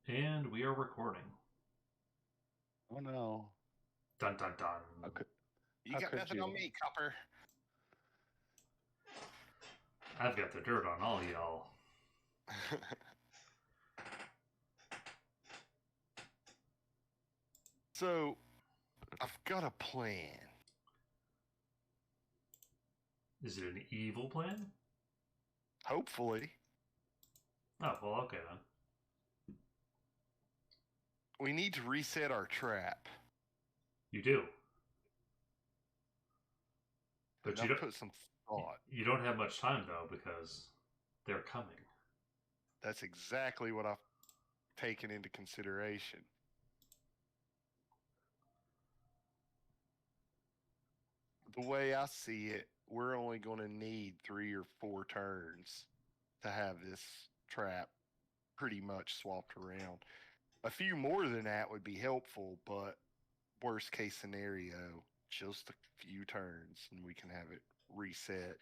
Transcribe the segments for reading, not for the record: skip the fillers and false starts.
And we are recording. Oh no. Dun dun dun. You How got could nothing you? on me, Copper. I've got the dirt on all y'all. So, I've got a plan. Is it an evil plan? Hopefully. Oh, well, okay then. We need to reset our trap. You do. But And I've put some thought. you don't have much time, though, because they're coming. That's exactly what I've taken into consideration. The way I see it, we're only going to need 3 or 4 turns to have this trap pretty much swapped around. A few more than that would be helpful, but worst case scenario, just a few turns and we can have it reset.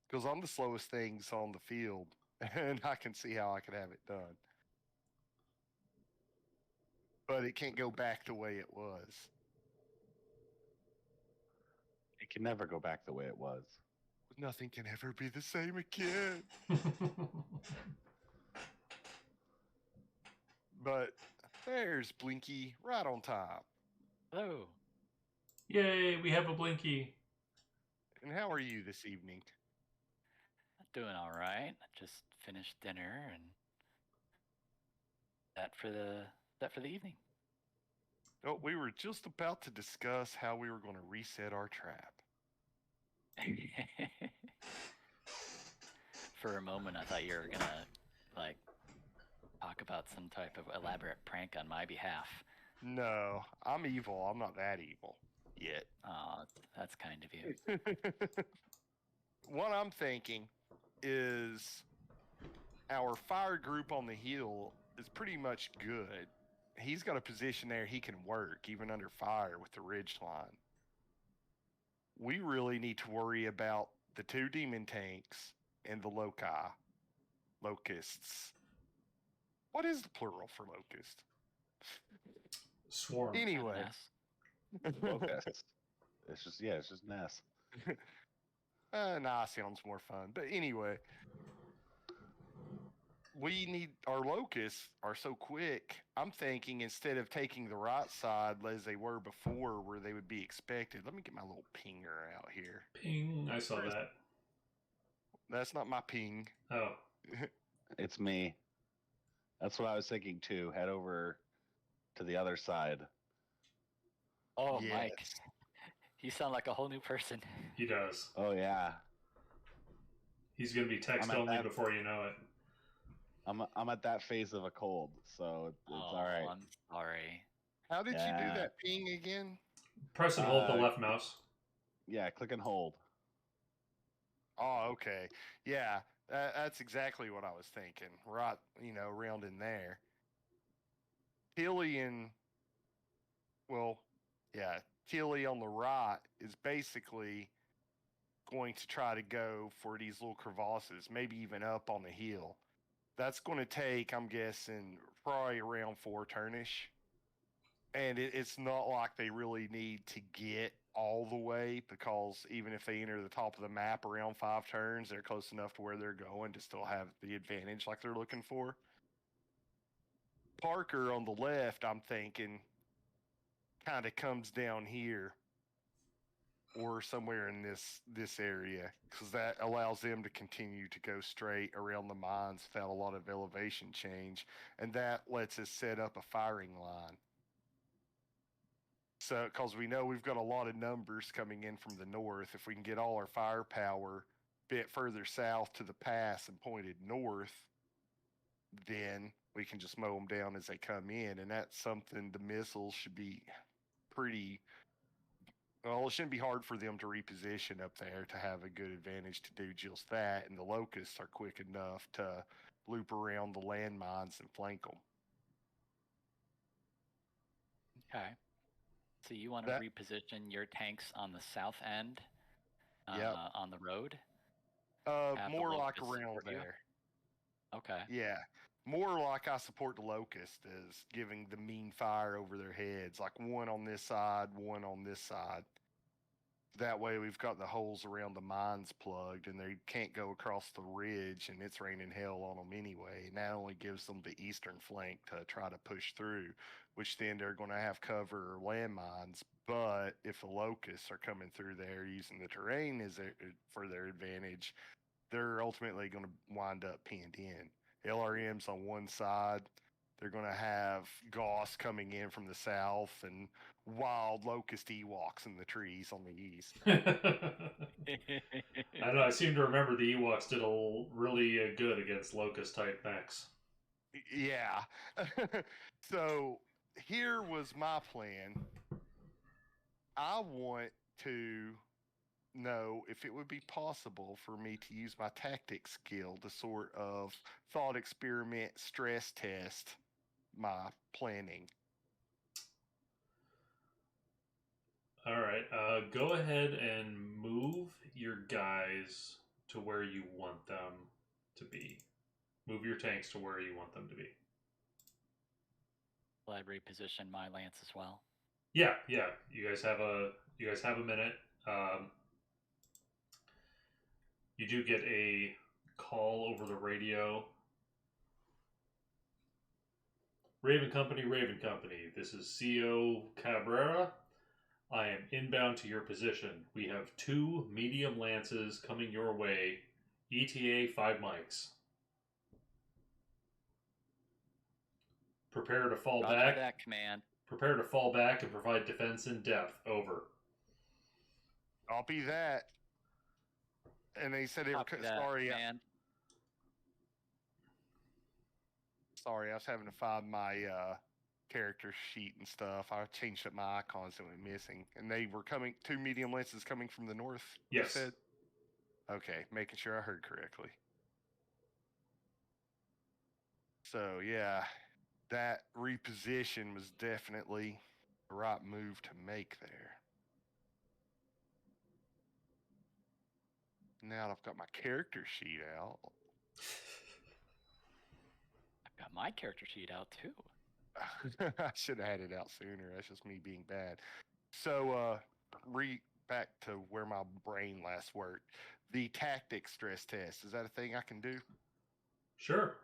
Because I'm the slowest things on the field, and I can see how I could have it done. But it can't go back the way it was. It can never go back the way it was. Nothing can ever be the same again. But there's Blinky right on top. Hello. Yay, we have a Blinky. And how are you this evening? Doing all right. I just finished dinner and that for the evening. Oh, we were just about to discuss how we were going to reset our trap. For a moment, I thought you were gonna talk about some type of elaborate prank on my behalf. No, I'm evil. I'm not that evil yet. Oh, that's kind of you. What I'm thinking is our fire group on the hill is pretty much good. He's got a position there he can work, even under fire with the ridge line. We really need to worry about the 2 demon tanks and the locusts. What is the plural for locust? Swarm. Anyway. Yes. Locusts. It's just Ness. Nah, sounds more fun. But anyway, we need our locusts are so quick. I'm thinking instead of taking the right side as they were before, where they would be expected. Let me get my little pinger out here. Ping. I saw that. That's not my ping. Oh. It's me. That's what I was thinking too. Head over to the other side. Oh, Yes. Mike. You sound like a whole new person. He does. Oh yeah. He's going to be text only before you know it. I'm at that phase of a cold, so it's all right. I'm sorry. How did you do that ping again? Press and hold the left mouse. Yeah, click and hold. Oh, okay. Yeah, that's exactly what I was thinking. Right, around in there. Tilly on the right is basically going to try to go for these little crevasses, maybe even up on the hill. That's going to take, I'm guessing, probably around 4 turnish. And it's not like they really need to get all the way, because even if they enter the top of the map around 5 turns, they're close enough to where they're going to still have the advantage like they're looking for. Parker on the left, I'm thinking, kind of comes down here or somewhere in this area, because that allows them to continue to go straight around the mines without a lot of elevation change, and that lets us set up a firing line. So, because we know we've got a lot of numbers coming in from the north, if we can get all our firepower a bit further south to the pass and pointed north, then we can just mow them down as they come in, and that's something the missiles should be pretty... Well, it shouldn't be hard for them to reposition up there to have a good advantage to do just that, and the locusts are quick enough to loop around the landmines and flank them. Okay. So you want to reposition your tanks on the south end on the road? More like around there. Okay. Yeah. more like I support the Locust as giving the mean fire over their heads, like one on this side, one on this side. That way we've got the holes around the mines plugged and they can't go across the ridge and it's raining hell on them anyway. And that only gives them the eastern flank to try to push through, which then they're going to have cover or landmines. But if the locusts are coming through there using the terrain for their advantage, they're ultimately going to wind up pinned in. LRM's on one side. They're going to have Goss coming in from the south and wild locust Ewoks in the trees on the east. I know. I seem to remember the Ewoks did really good against locust type mechs. Yeah. So here was my plan. I want to know if it would be possible for me to use my tactics skill to sort of thought experiment, stress test my planning. All right. Go ahead and move your guys to where you want them to be. Move your tanks to where you want them to be. Will I reposition my lance as well? Yeah. You guys have a minute. You do get a call over the radio. Raven Company. This is CO Cabrera. I am inbound to your position. We have 2 medium lances coming your way. ETA 5 mics. Prepare to fall Roger back. that, command. Prepare to fall back and provide defense in depth. Over. Copy that. And they said they were sorry. Sorry, I was having to find my character sheet and stuff. I changed up my icons that went missing, and they were coming. 2 medium lances coming from the north. Yes. You said? Okay, making sure I heard correctly. So yeah, that reposition was definitely the right move to make there. Now I've got my character sheet out. I've got my character sheet out too. I should have had it out sooner. That's just me being bad. So, back to where my brain last worked. The tactics stress test, is that a thing I can do? Sure.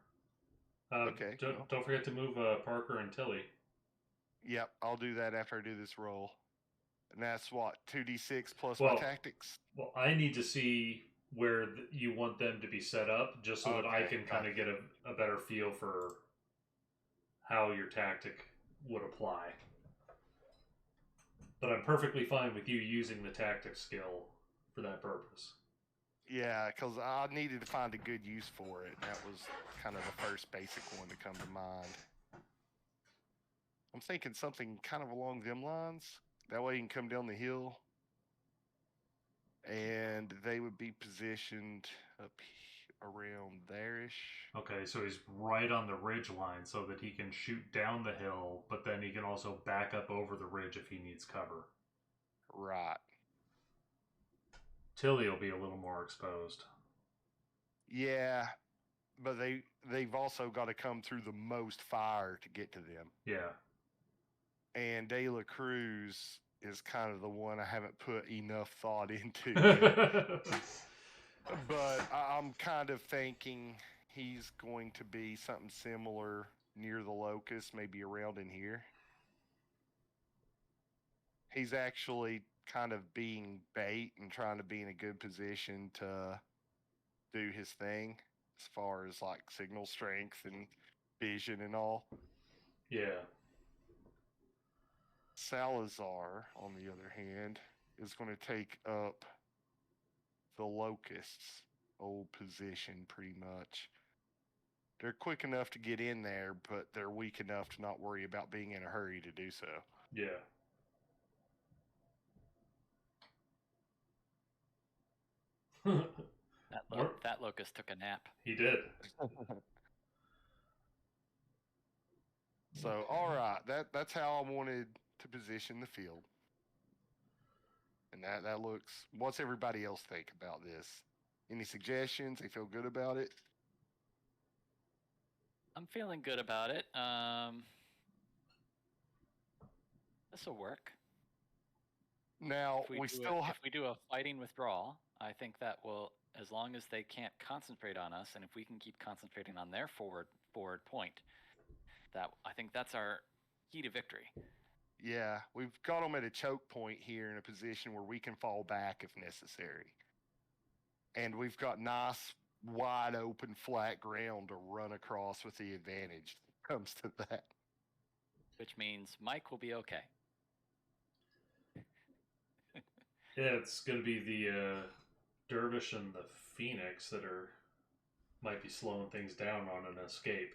Okay. Don't forget to move Parker and Tilly. Yep, I'll do that after I do this roll. And that's what, 2d6 plus my tactics? Well, I need to see where you want them to be set up, just so that I can kind of get a better feel for how your tactic would apply. But I'm perfectly fine with you using the tactic skill for that purpose. Yeah, because I needed to find a good use for it. And that was kind of the first basic one to come to mind. I'm thinking something kind of along them lines. That way you can come down the hill. And they would be positioned up around there-ish. Okay, so he's right on the ridge line so that he can shoot down the hill, but then he can also back up over the ridge if he needs cover. Right. Tilly will be a little more exposed. Yeah, but they've also got to come through the most fire to get to them. Yeah. And De La Cruz is kind of the one I haven't put enough thought into yet. But I'm kind of thinking he's going to be something similar near the locust, maybe around in here. He's actually kind of being bait and trying to be in a good position to do his thing as far as like signal strength and vision and all. Yeah. Salazar, on the other hand, is going to take up the Locust's old position pretty much. They're quick enough to get in there, but they're weak enough to not worry about being in a hurry to do so. Yeah. That locust took a nap. He did. So, all right, that's how I wanted to position the field. And that looks. What's everybody else think about this? Any suggestions? They feel good about it? I'm feeling good about it. This will work. Now, If we do a fighting withdrawal, I think that will, as long as they can't concentrate on us, and if we can keep concentrating on their forward point, I think that's our key to victory. Yeah, we've got them at a choke point here in a position where we can fall back if necessary. And we've got nice, wide open, flat ground to run across with the advantage when it comes to that. Which means Mike will be okay. Yeah, it's going to be the Dervish and the Phoenix that might be slowing things down on an escape.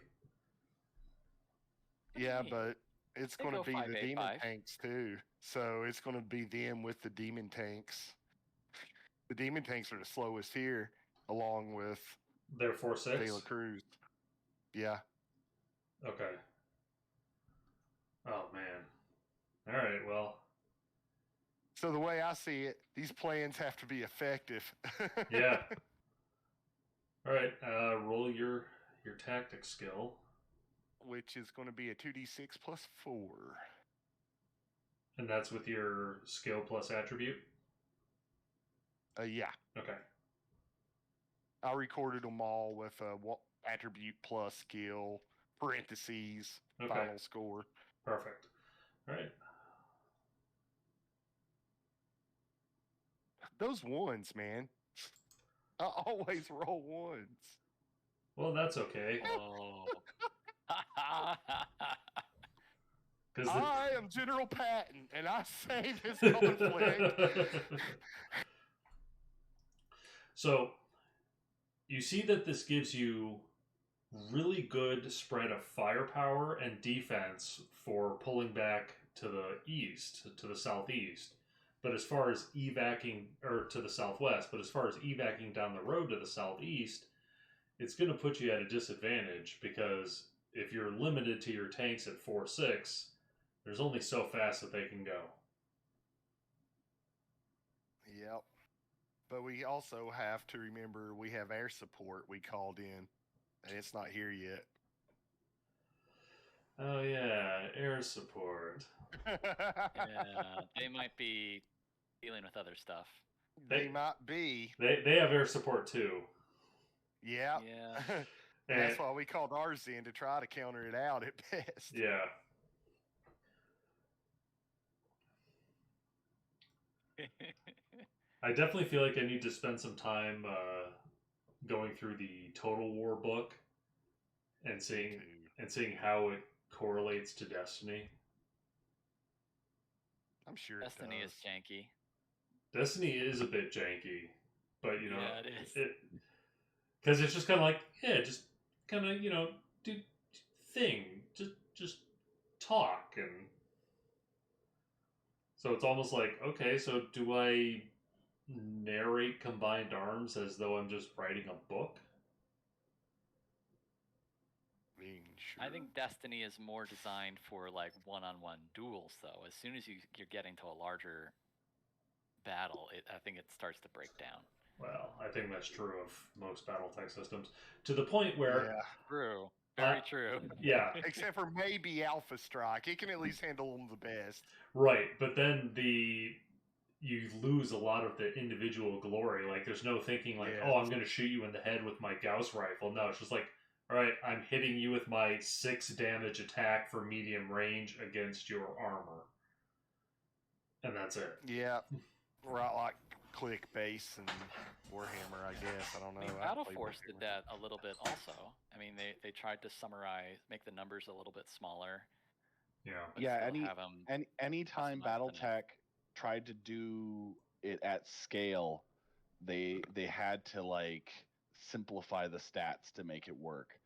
Yeah, but it's going to be the demon 5-8-5. tanks too. So it's going to be them with the demon tanks. The demon tanks are the slowest here, along with They're 4-6? De La Cruz. Yeah. Okay. Oh, man. All right, well. So the way I see it, these plans have to be effective. Yeah. All right, roll your tactics skill. Which is going to be a 2d6 plus 4. And that's with your skill plus attribute? Yeah. Okay. I recorded them all with attribute plus skill, parentheses, Okay. final score. Perfect. All right. Those ones, man. I always roll ones. Well, that's okay. Oh. I am General Patton, and I say this conflict. So, you see that this gives you really good spread of firepower and defense for pulling back to the east, to the southeast. But as far as evacing, or to the southwest, but as far as evacing down the road to the southeast, it's going to put you at a disadvantage because if you're limited to your tanks at 4-6, there's only so fast that they can go. Yep. But we also have to remember we have air support we called in, and it's not here yet. Oh, yeah, air support. Yeah, they might be dealing with other stuff. They might be. They have air support too. Yeah. Yeah. And that's why we called ours in to try to counter it out at best. Yeah. I definitely feel like I need to spend some time going through the Total War book and seeing how it correlates to Destiny. I'm sure Destiny it is janky. Destiny is a bit janky, but you know, Yeah, it is. Because it's just kind of like, yeah, just kind of, do thing, just talk, and so it's almost like, okay, so do I narrate Combined Arms as though I'm just writing a book? I think Destiny is more designed for like one-on-one duels, though. As soon as you're getting to a larger battle, I think it starts to break down. Well, I think that's true of most BattleTech systems, to the point where True, very true. Yeah, except for maybe Alpha Strike, it can at least handle them the best. Right, but then you lose a lot of the individual glory. Like, there's no thinking like, oh, I'm going to shoot you in the head with my Gauss rifle. No, it's just like, all right, I'm hitting you with my 6 damage attack for medium range against your armor. And that's it. Yeah, right, like click base and Warhammer, I guess. I don't know. I mean, Battle Force did that a little bit also. I mean, they tried to summarize, make the numbers a little bit smaller. Yeah, anytime BattleTech tried to do it at scale, they had to like simplify the stats to make it work.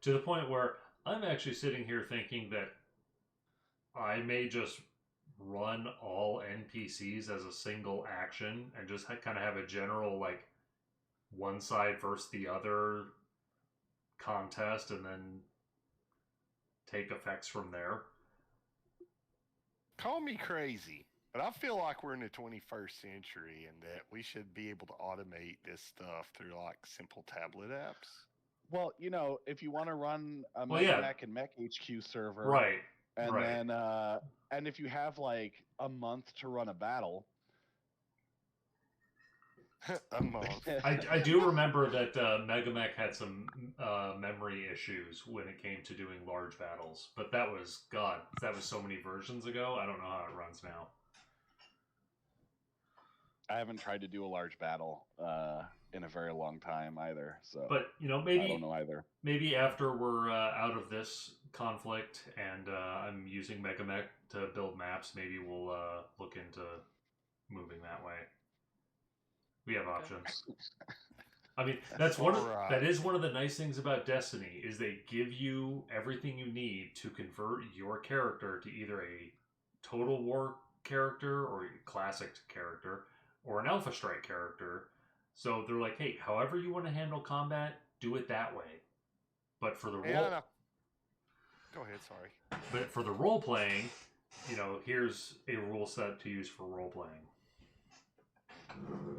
To the point where I'm actually sitting here thinking that I may just run all NPCs as a single action and just kind of have a general, like, one side versus the other contest and then take effects from there. Call me crazy, but I feel like we're in the 21st century and that we should be able to automate this stuff through like simple tablet apps. Well, if you want to run a Well, yeah. Mech and Mech HQ server, Right. and right. then and if you have like a month to run a battle, a month. I do remember that Megamech had some memory issues when it came to doing large battles, but that was so many versions ago. I don't know how it runs now. I haven't tried to do a large battle in a very long time either. So, but maybe I don't know either. Maybe after we're out of this conflict and I'm using Megamech to build maps, maybe we'll look into moving that way. We have options. I mean, that is one of the nice things about Destiny is they give you everything you need to convert your character to either a Total War character or a classic character or an Alpha Strike character. So they're like, hey, however you want to handle combat, do it that way. But for the Go ahead, sorry. But for the role playing, here's a rule set to use for role playing.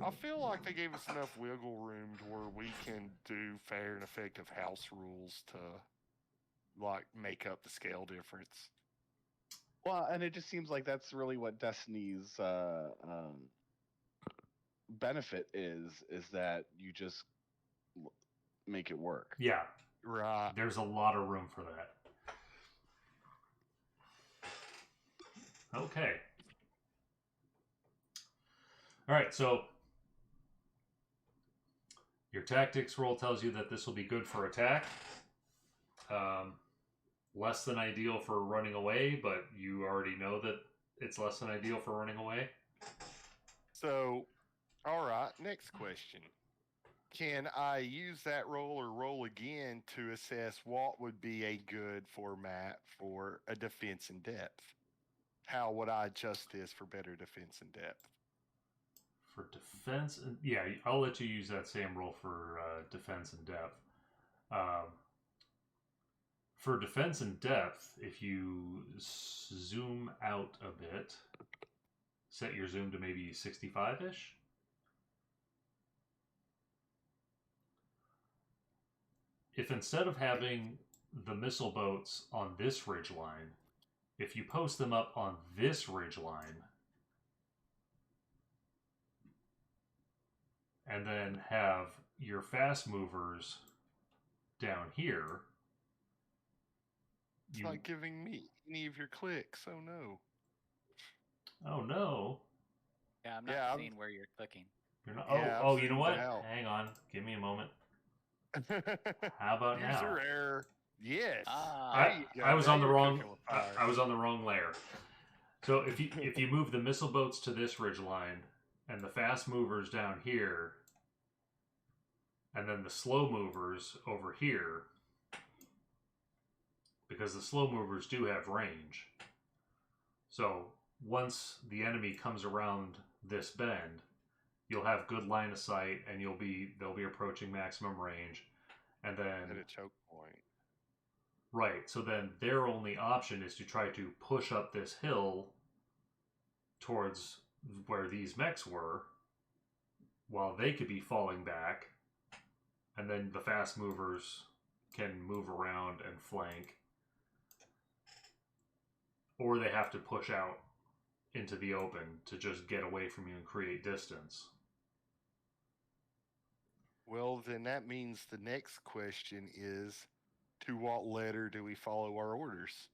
I feel like they gave us enough wiggle room to where we can do fair and effective house rules to make up the scale difference. Well, and it just seems like that's really what Destiny's benefit is that you just make it work. Yeah. Right. There's a lot of room for that. Okay. All right, so your tactics roll tells you that this will be good for attack. Less than ideal for running away, but you already know that it's less than ideal for running away. So, all right, next question. Can I use that roll or roll again to assess what would be a good format for a defense in depth? How would I adjust this for better defense in depth? For defense, yeah, I'll let you use that same roll for defense in depth. For defense in depth, if you zoom out a bit, set your zoom to maybe 65-ish. If instead of having the missile boats on this ridgeline, if you post them up on this ridgeline, and then have your fast movers down here. It's not giving me any of your clicks. Oh no. Oh no. Yeah, I'm not seeing where you're clicking. You're not. Oh, you know what? Hang on. Give me a moment. How about now? User error. Yes. I was on the wrong. I was on the wrong layer. So if you move the missile boats to this ridgeline and the fast movers down here, and then the slow movers over here, because the slow movers do have range. So once the enemy comes around this bend, you'll have good line of sight, and they'll be approaching maximum range, and then at a choke point. Right. So then their only option is to try to push up this hill towards where these mechs were, while they could be falling back, and then the fast movers can move around and flank, or they have to push out into the open to just get away from you and create distance. Well, then that means the next question is, to what letter do we follow our orders?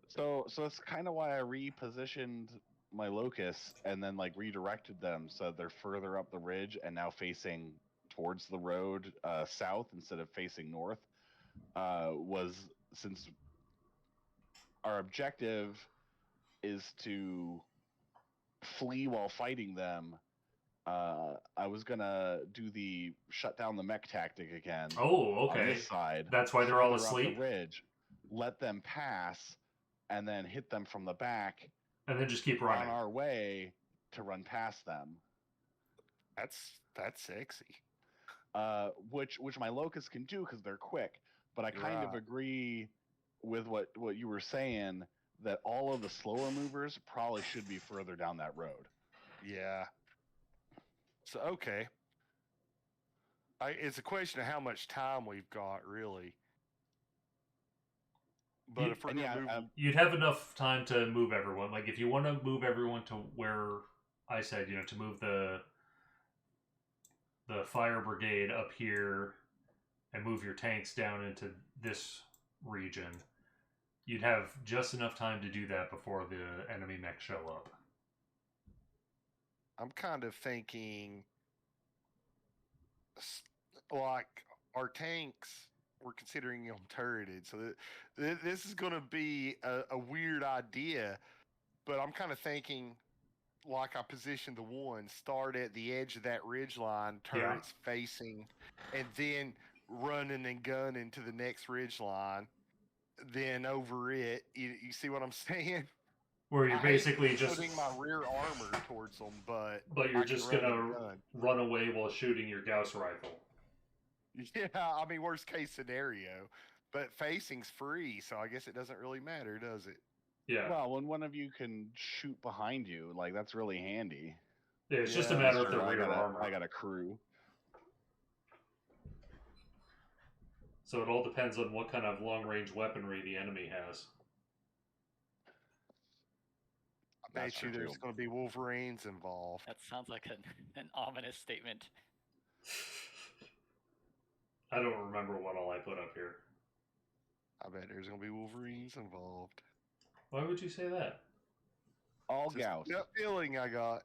So it's kind of why I repositioned my locus and then redirected them so they're further up the ridge and now facing towards the road south instead of facing north. Was since our objective is to flee while fighting them, I was gonna do the shut down the mech tactic again. Oh, okay. On this side. That's why they're all asleep. The ridge, let them pass, and then hit them from the back, and then just keep running on our way to run past them. That's sexy. Which my locust can do because they're quick. But I kind of agree with what you were saying, that all of the slower movers probably should be further down that road. Yeah. So okay, it's a question of how much time we've got, really. But if we're gonna move, you'd have enough time to move everyone. Like if you want to move everyone to where I said, to move the fire brigade up here and move your tanks down into this region, you'd have just enough time to do that before the enemy mechs show up. I'm kind of thinking, like, our tanks, we're considering them turreted, so this is going to be a weird idea, but I'm kind of thinking, like I positioned the one, start at the edge of that ridge line, turrets facing, and then running and gunning to the next ridge line, then over it. You see what I'm saying? Where you're basically just putting my rear armor towards them, but you're just gonna run away while shooting your Gauss rifle. Yeah, I mean, worst case scenario, but facing's free, so I guess it doesn't really matter, does it? Yeah. Well, when one of you can shoot behind you, like that's really handy. Yeah, it's just a matter of the rear armor. I got a crew. So it all depends on what kind of long-range weaponry the enemy has. I bet you there's going to be Wolverines involved. That sounds like an ominous statement. I don't remember what all I put up here. I bet there's going to be Wolverines involved. Why would you say that? All Gauss. That feeling I got.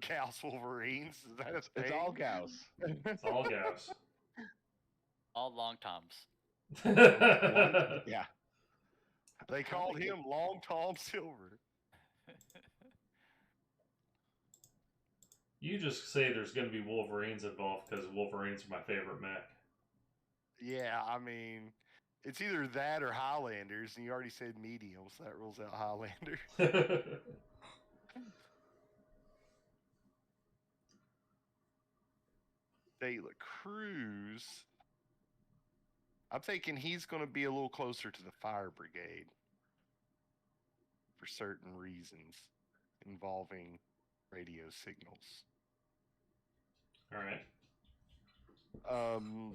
Gauss Wolverines. Is that a thing? It's all Gauss. It's all Gauss. All Long Toms. Yeah. They called him Long Tom Silver. You just say there's going to be Wolverines involved because Wolverines are my favorite mech. Yeah, I mean, it's either that or Highlanders, and you already said medium, so that rules out Highlander. De La Cruz. I'm thinking he's going to be a little closer to the fire brigade for certain reasons involving radio signals. All right.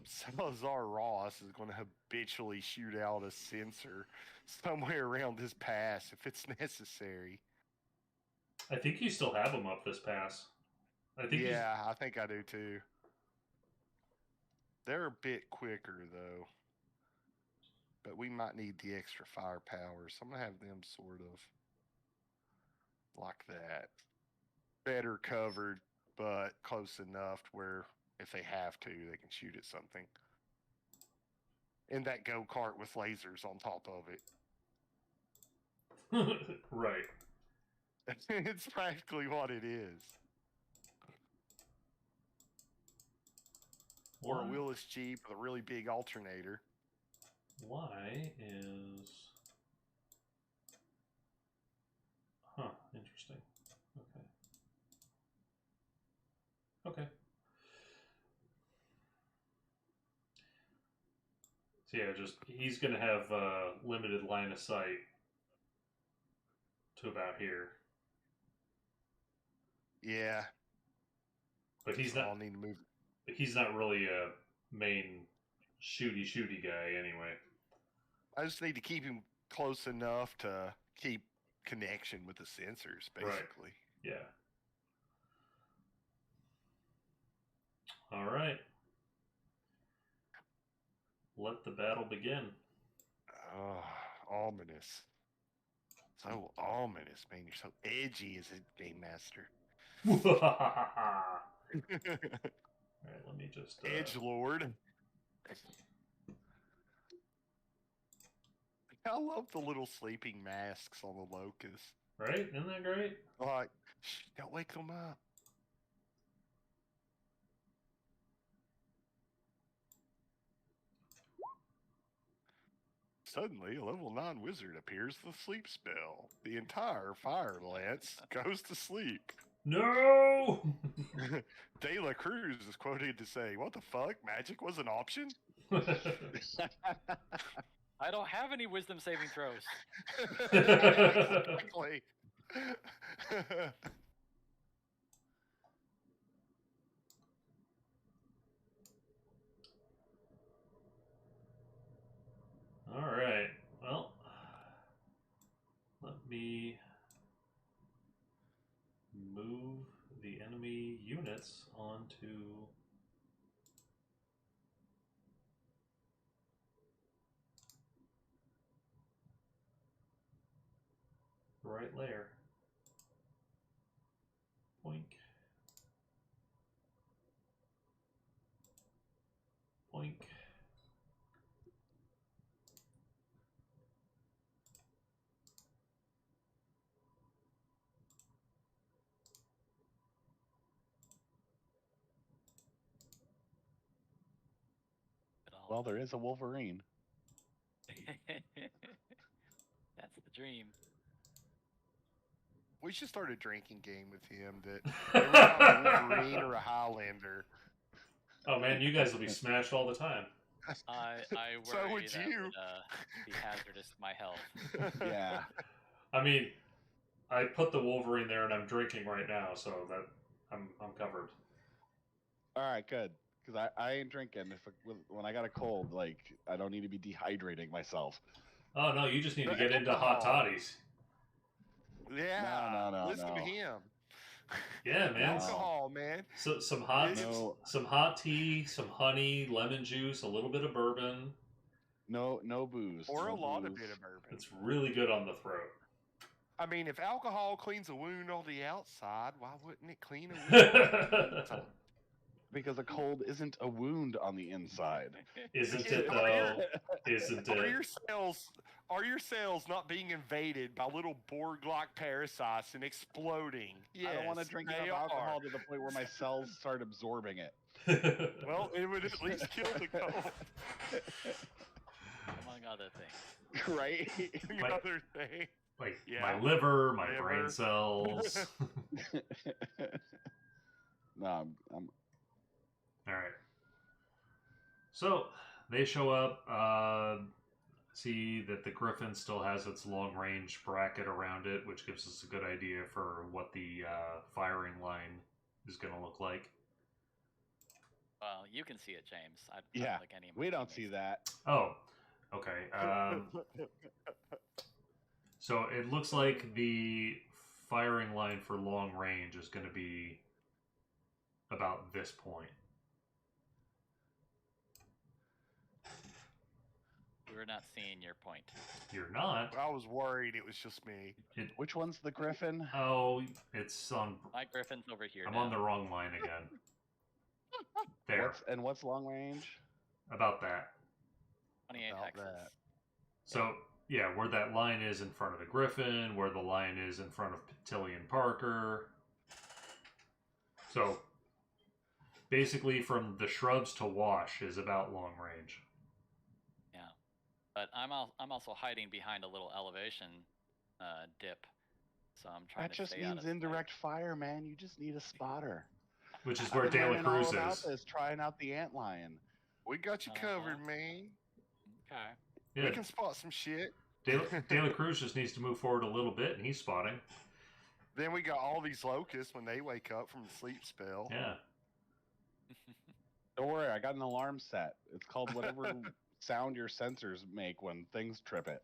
Salazar Ross is going to habitually shoot out a sensor somewhere around this pass if it's necessary. I think you still have them up this pass. I think I do too. They're a bit quicker though, but we might need the extra firepower, so I'm going to have them sort of like that. Better covered, but close enough where if they have to, they can shoot at something. And that go-kart with lasers on top of it. Right. It's practically what it is. What? Or a wheelless Jeep with a really big alternator. Why is... Huh, interesting. Okay. So yeah, he's going to have limited line of sight to about here. Yeah. But he's not. I'll need to move. But he's not really a main shooty guy anyway. I just need to keep him close enough to keep connection with the sensors, basically. Right. Yeah. All right. Let the battle begin. Oh, ominous. So ominous, man. You're so edgy as a game master. Alright, let me just... Edgelord. I love the little sleeping masks on the locusts. Right? Isn't that great? Like, shh, don't wake them up. Suddenly, a level 9 wizard appears with a sleep spell. The entire fire lance goes to sleep. No! De La Cruz is quoted to say, "What the fuck? Magic was an option?" I don't have any wisdom saving throws. Exactly. onto the right layer. Boink. Boink. Well, there is a Wolverine. That's the dream. We should start a drinking game with him that every time a Wolverine or a Highlander. Oh man, you guys will be smashed all the time. I So worry would that you. would be hazardous to my health. Yeah. I mean, I put the Wolverine there and I'm drinking right now, so that I'm covered. All right, good. Because I ain't drinking. When I got a cold, like, I don't need to be dehydrating myself. Oh no, you just need to get into hot toddies. Yeah. No. Listen to him. Yeah, man. Alcohol, man. So some hot tea, some honey, lemon juice, a little bit of bourbon. No booze. Or no a lot of booze. bit of bourbon. It's really good on the throat. I mean, if alcohol cleans a wound on the outside, why wouldn't it clean a wound on the inside? Because a cold isn't a wound on the inside. Isn't it though? Isn't it? Are your cells not being invaded by little Borg-like parasites and exploding? Yes, I don't want to drink enough alcohol to the point where my cells start absorbing it. Well, it would at least kill the cold. Among other things. Right? Another thing. Like my liver, my brain cells. No, I'm All right. So they show up. See that the Griffin still has its long-range bracket around it, which gives us a good idea for what the firing line is going to look like. Well, you can see it, James. I yeah, don't think any we don't see that. Oh, okay. So it looks like the firing line for long range is going to be about this point. We're not seeing your point. You're not? I was worried it was just me. Which one's the Griffin? Oh, it's on... My Griffin's over here I'm now. on the wrong line again. There. What's long range? About that. 28 hexes. So, yeah, where that line is in front of the Griffin, where the line is in front of Tillian Parker. So, basically from the shrubs to Wash is about long range. Yeah. But I'm also hiding behind a little elevation dip. So I'm trying to stay out of sight. That just means indirect fire, man. You just need a spotter. Which is where De La Cruz is. Trying out the antlion. We got you covered, man. Okay. Yeah. We can spot some shit. De La Cruz just needs to move forward a little bit, and he's spotting. Then we got all these locusts when they wake up from the sleep spell. Yeah. Don't worry, I got an alarm set. It's called whatever sound your sensors make when things trip it.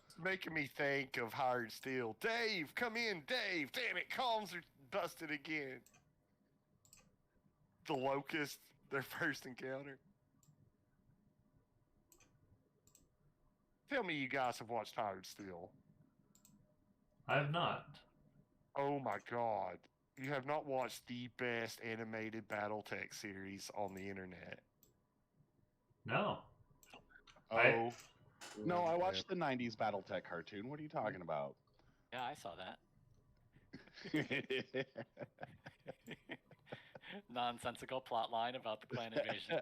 It's making me think of Hired Steel. Dave, come in, Dave. Damn it, comms are busted again. The locust, their first encounter. Tell me you guys have watched Hired Steel. I have not. Oh my god. You have not watched the best animated Battletech series on the internet. No. Oh. No, I watched the 90s Battletech cartoon. What are you talking about? Yeah, I saw that. Nonsensical plot line about the clan invasion.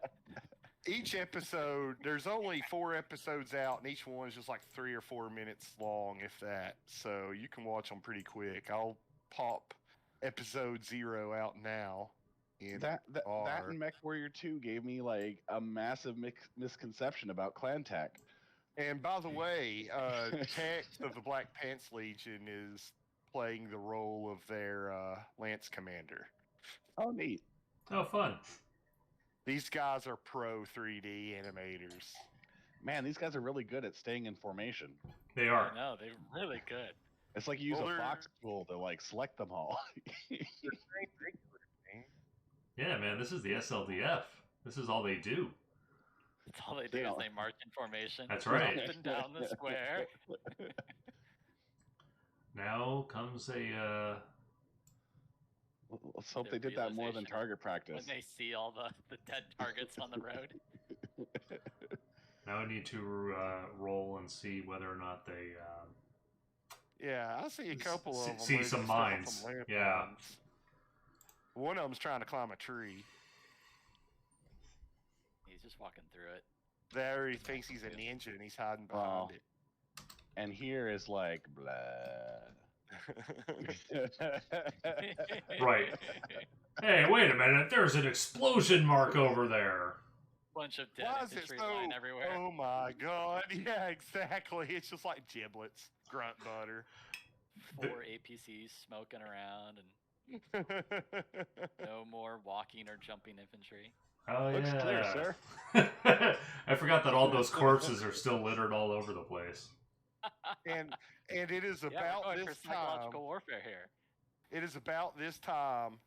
Each episode, there's only 4 episodes out, and each one is just like 3 or 4 minutes long, if that. So you can watch them pretty quick. I'll pop episode 0 out now. That and Mech Warrior 2 gave me like a massive misconception about clan tech. And by the way, Tex of the Black Pants Legion is playing the role of their Lance Commander. Oh, neat. Oh, fun. These guys are pro 3D animators. Man, these guys are really good at staying in formation. They are. No, they're really good. It's like you use a Fox tool to like select them all. Yeah, man, this is the SLDF. This is all they do. That's all they do is they march in formation. That's right. Up and down the square. Now comes a... Let's hope they did that more than target practice. When they see all the dead targets on the road. Now I need to roll and see whether or not they... Yeah, I see a couple of them. See some mines. Yeah. One of them's trying to climb a tree. He's just walking through it. There, he thinks he's a ninja and he's hiding behind it. And here is like blood. Right. Hey, wait a minute. There's an explosion mark over there. Bunch of dead infantry lying everywhere. Oh my god. Yeah, exactly. It's just like giblets. Grunt butter. 4 APCs smoking around and no more walking or jumping infantry. Oh, yeah. Looks clear, sir. I forgot that all those corpses are still littered all over the place. And it is about this time. Psychological warfare here. It is about this time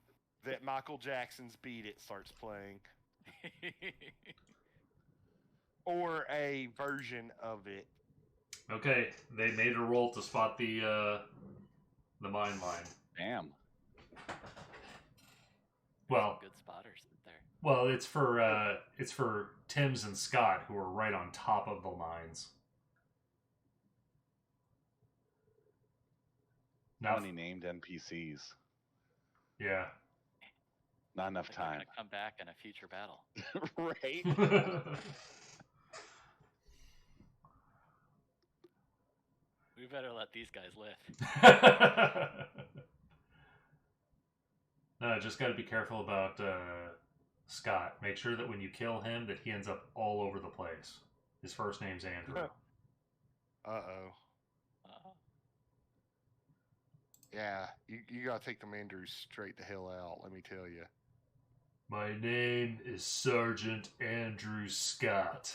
that Michael Jackson's "Beat It" starts playing, or a version of it. Okay, they made a roll to spot the mine line. Damn. Well, good spotters there. Well, it's for Timms and Scott, who are right on top of the mines. Not many named NPCs. Yeah. Not enough time. Gonna come back in a future battle. Right. We better let these guys live. No, just got to be careful about Scott. Make sure that when you kill him, that he ends up all over the place. His first name's Andrew. Uh-oh. Yeah, you gotta take them Andrews straight the hell out, let me tell you. My name is Sergeant Andrew Scott.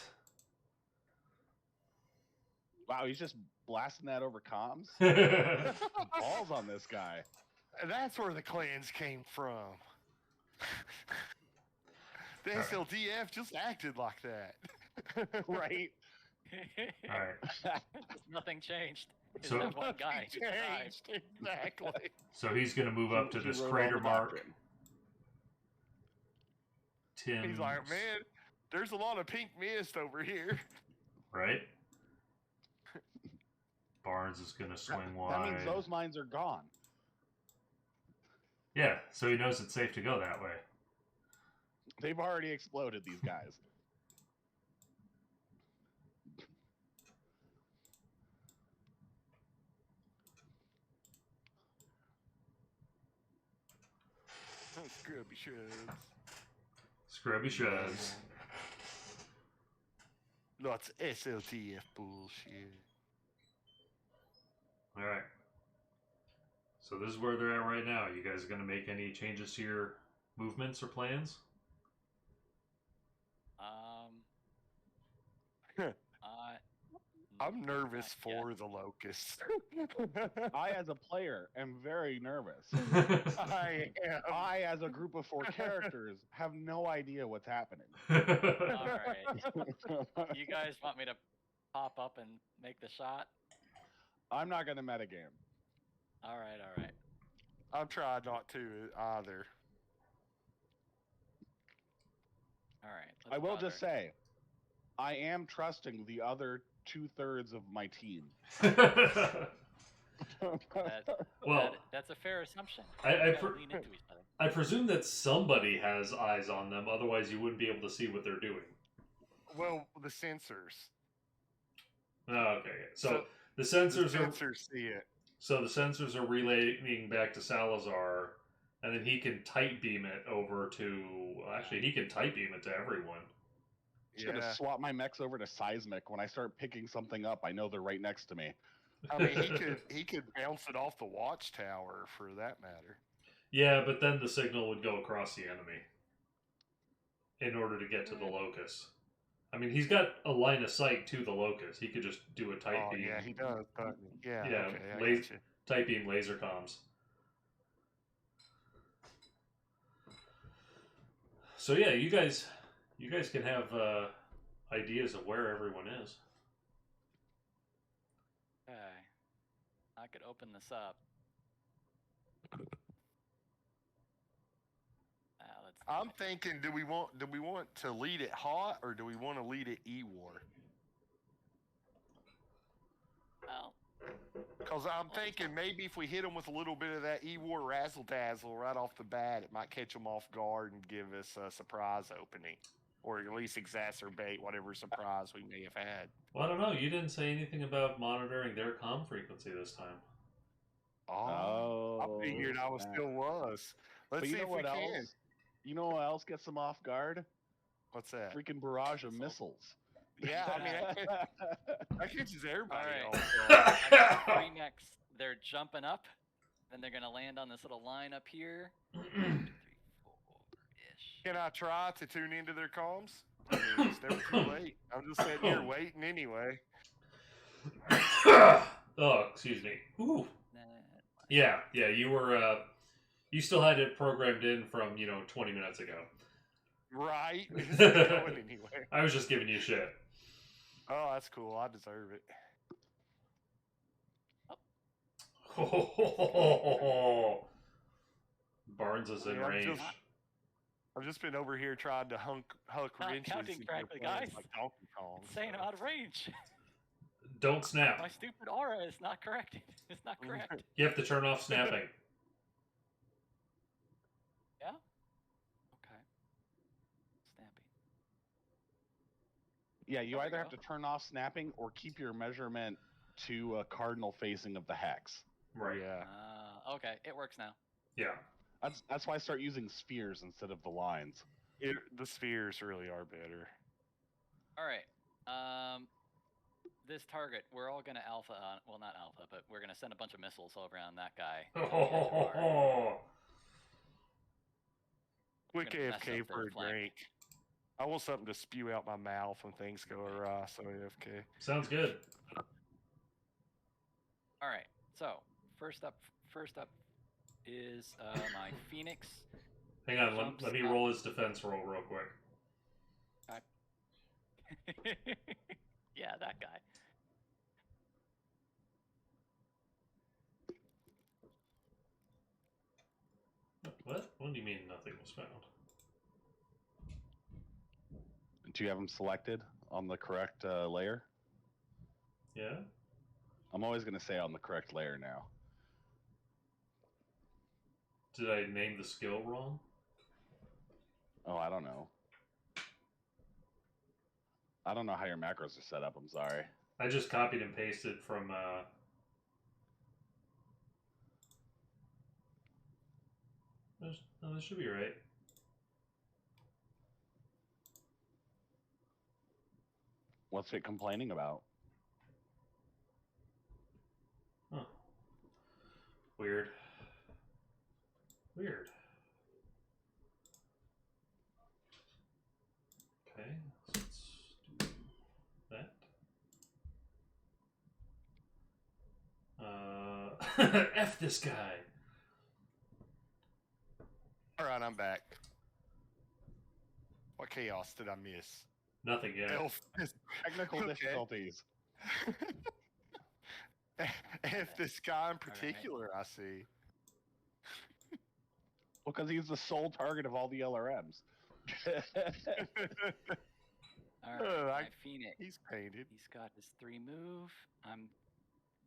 Wow, he's just blasting that over comms? Balls on this guy. That's where the clans came from. The SLDF just acted like that. Right. All right. Nothing changed. So that one guy changed. Exactly. So he's going to move up to this crater mark. Tim. He's like, man, there's a lot of pink mist over here. Right? Barnes is going to swing wide. That means those mines are gone. Yeah, so he knows it's safe to go that way. They've already exploded, these guys. Scrubby shrubs. Scrubby shrubs. Lots of SLDF bullshit. Alright. So this is where they're at right now. You guys going to make any changes to your movements or plans? I'm nervous for the locusts. I, as a player, am very nervous. I am. I, as a group of 4 characters, have no idea what's happening. Alright. You guys want me to pop up and make the shot? I'm not going to metagame. Alright. I'm trying not to either. Alright. I will just say, I am trusting the other 2/3 of my team. That's a fair assumption. I presume that somebody has eyes on them, otherwise you wouldn't be able to see what they're doing. Well, the sensors. Oh, okay. So the sensors see it. So the sensors are relaying back to Salazar, and then he can tight beam it over to... Actually, he can tight beam it to everyone. I'm just gonna swap my mechs over to seismic. When I start picking something up, I know they're right next to me. I mean, he could bounce it off the watchtower for that matter. Yeah, but then the signal would go across the enemy in order to get to the locus. I mean, he's got a line of sight to the locus. He could just do a tight beam. Yeah, he does. Yeah, okay, tight beam laser comms. So yeah, you guys can have ideas of where everyone is. Okay. I could open this up. I'm thinking, do we want to lead it hot or do we want to lead it E-War? Well, because I'm thinking maybe if we hit them with a little bit of that E-War razzle dazzle right off the bat, it might catch them off guard and give us a surprise opening, or at least exacerbate whatever surprise we may have had. Well, I don't know. You didn't say anything about monitoring their comm frequency this time. I figured I still was. Let's see if we can. You know what else gets them off guard? What's that? Freaking barrage of missiles. Yeah, I mean, that catches everybody off. Three mechs, they're jumping up, then they're going to land on this little line up here. 1, 2, 3, 4-ish. Can I try to tune into their comms? I mean, it's never too late. I'm just sitting here waiting anyway. Oh, excuse me. Ooh. Yeah, you were, you still had it programmed in from, 20 minutes ago. Right. It's going anyway. I was just giving you shit. Oh, that's cool. I deserve it. Barnes is in range. I've just been over here trying to huck wrenches. Counting correctly, guys. Like Donkey Kong. It's saying I'm out of range. Don't snap. My stupid aura is not correct. It's not correct. You have to turn off snapping. Yeah? Okay. Snapping. Yeah, you either have to turn off snapping or keep your measurement to a cardinal facing of the hex. Right. Yeah. Okay, it works now. Yeah. That's why I start using spheres instead of the lines. The spheres really are better. All right. This target, we're all going to alpha on. Well, not alpha, but we're going to send a bunch of missiles over on that guy. Quick AFK for a drink. I want something to spew out my mouth when things go awry, so AFK. Sounds good. All right. So first up is my Phoenix. Hang on, let me roll his defense roll real quick. Yeah, that guy. What? What do you mean nothing was found? Do you have them selected on the correct layer? Yeah. I'm always going to say on the correct layer now. Did I name the skill wrong? Oh, I don't know. I don't know how your macros are set up. I'm sorry. I just copied and pasted from. No, this should be right. What's it complaining about? Huh. Weird. Weird. Okay, so let's do that. F this guy. All right, I'm back. What chaos did I miss? Nothing yet. Technical difficulties. F this guy in particular, right. I see. Well, because he's the sole target of all the LRMs. All right, my Phoenix. He's painted. He's got his 3 move.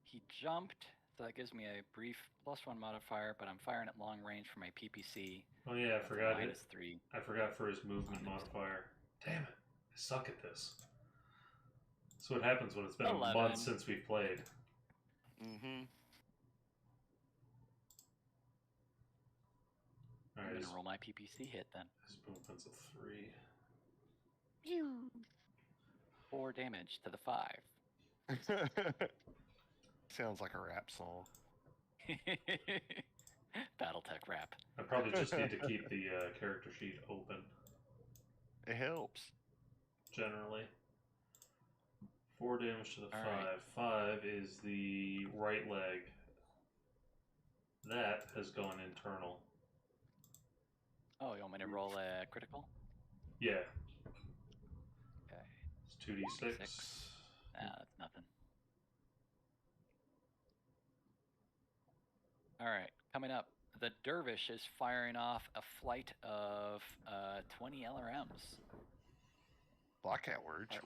He jumped, so that gives me a brief +1 modifier, but I'm firing at long range for my PPC. Oh yeah, I forgot it. -3. I forgot for his movement modifier. Damn it! I suck at this. That's what happens when it's been 11. A month since we've played. Mm-hmm. All right, I'm gonna roll my PPC hit then. His movement's a 3. 4 damage to the 5. Sounds like a rap song. Battletech rap. I probably just need to keep the character sheet open. It helps. Generally. 4 damage to the 5. Right. 5 is the right leg. That has gone internal. Oh, you want me to roll a critical? Yeah. Okay. It's 2d6. Nah, that's nothing. All right, coming up, the dervish is firing off a flight of 20 LRMs. Blackout word choice.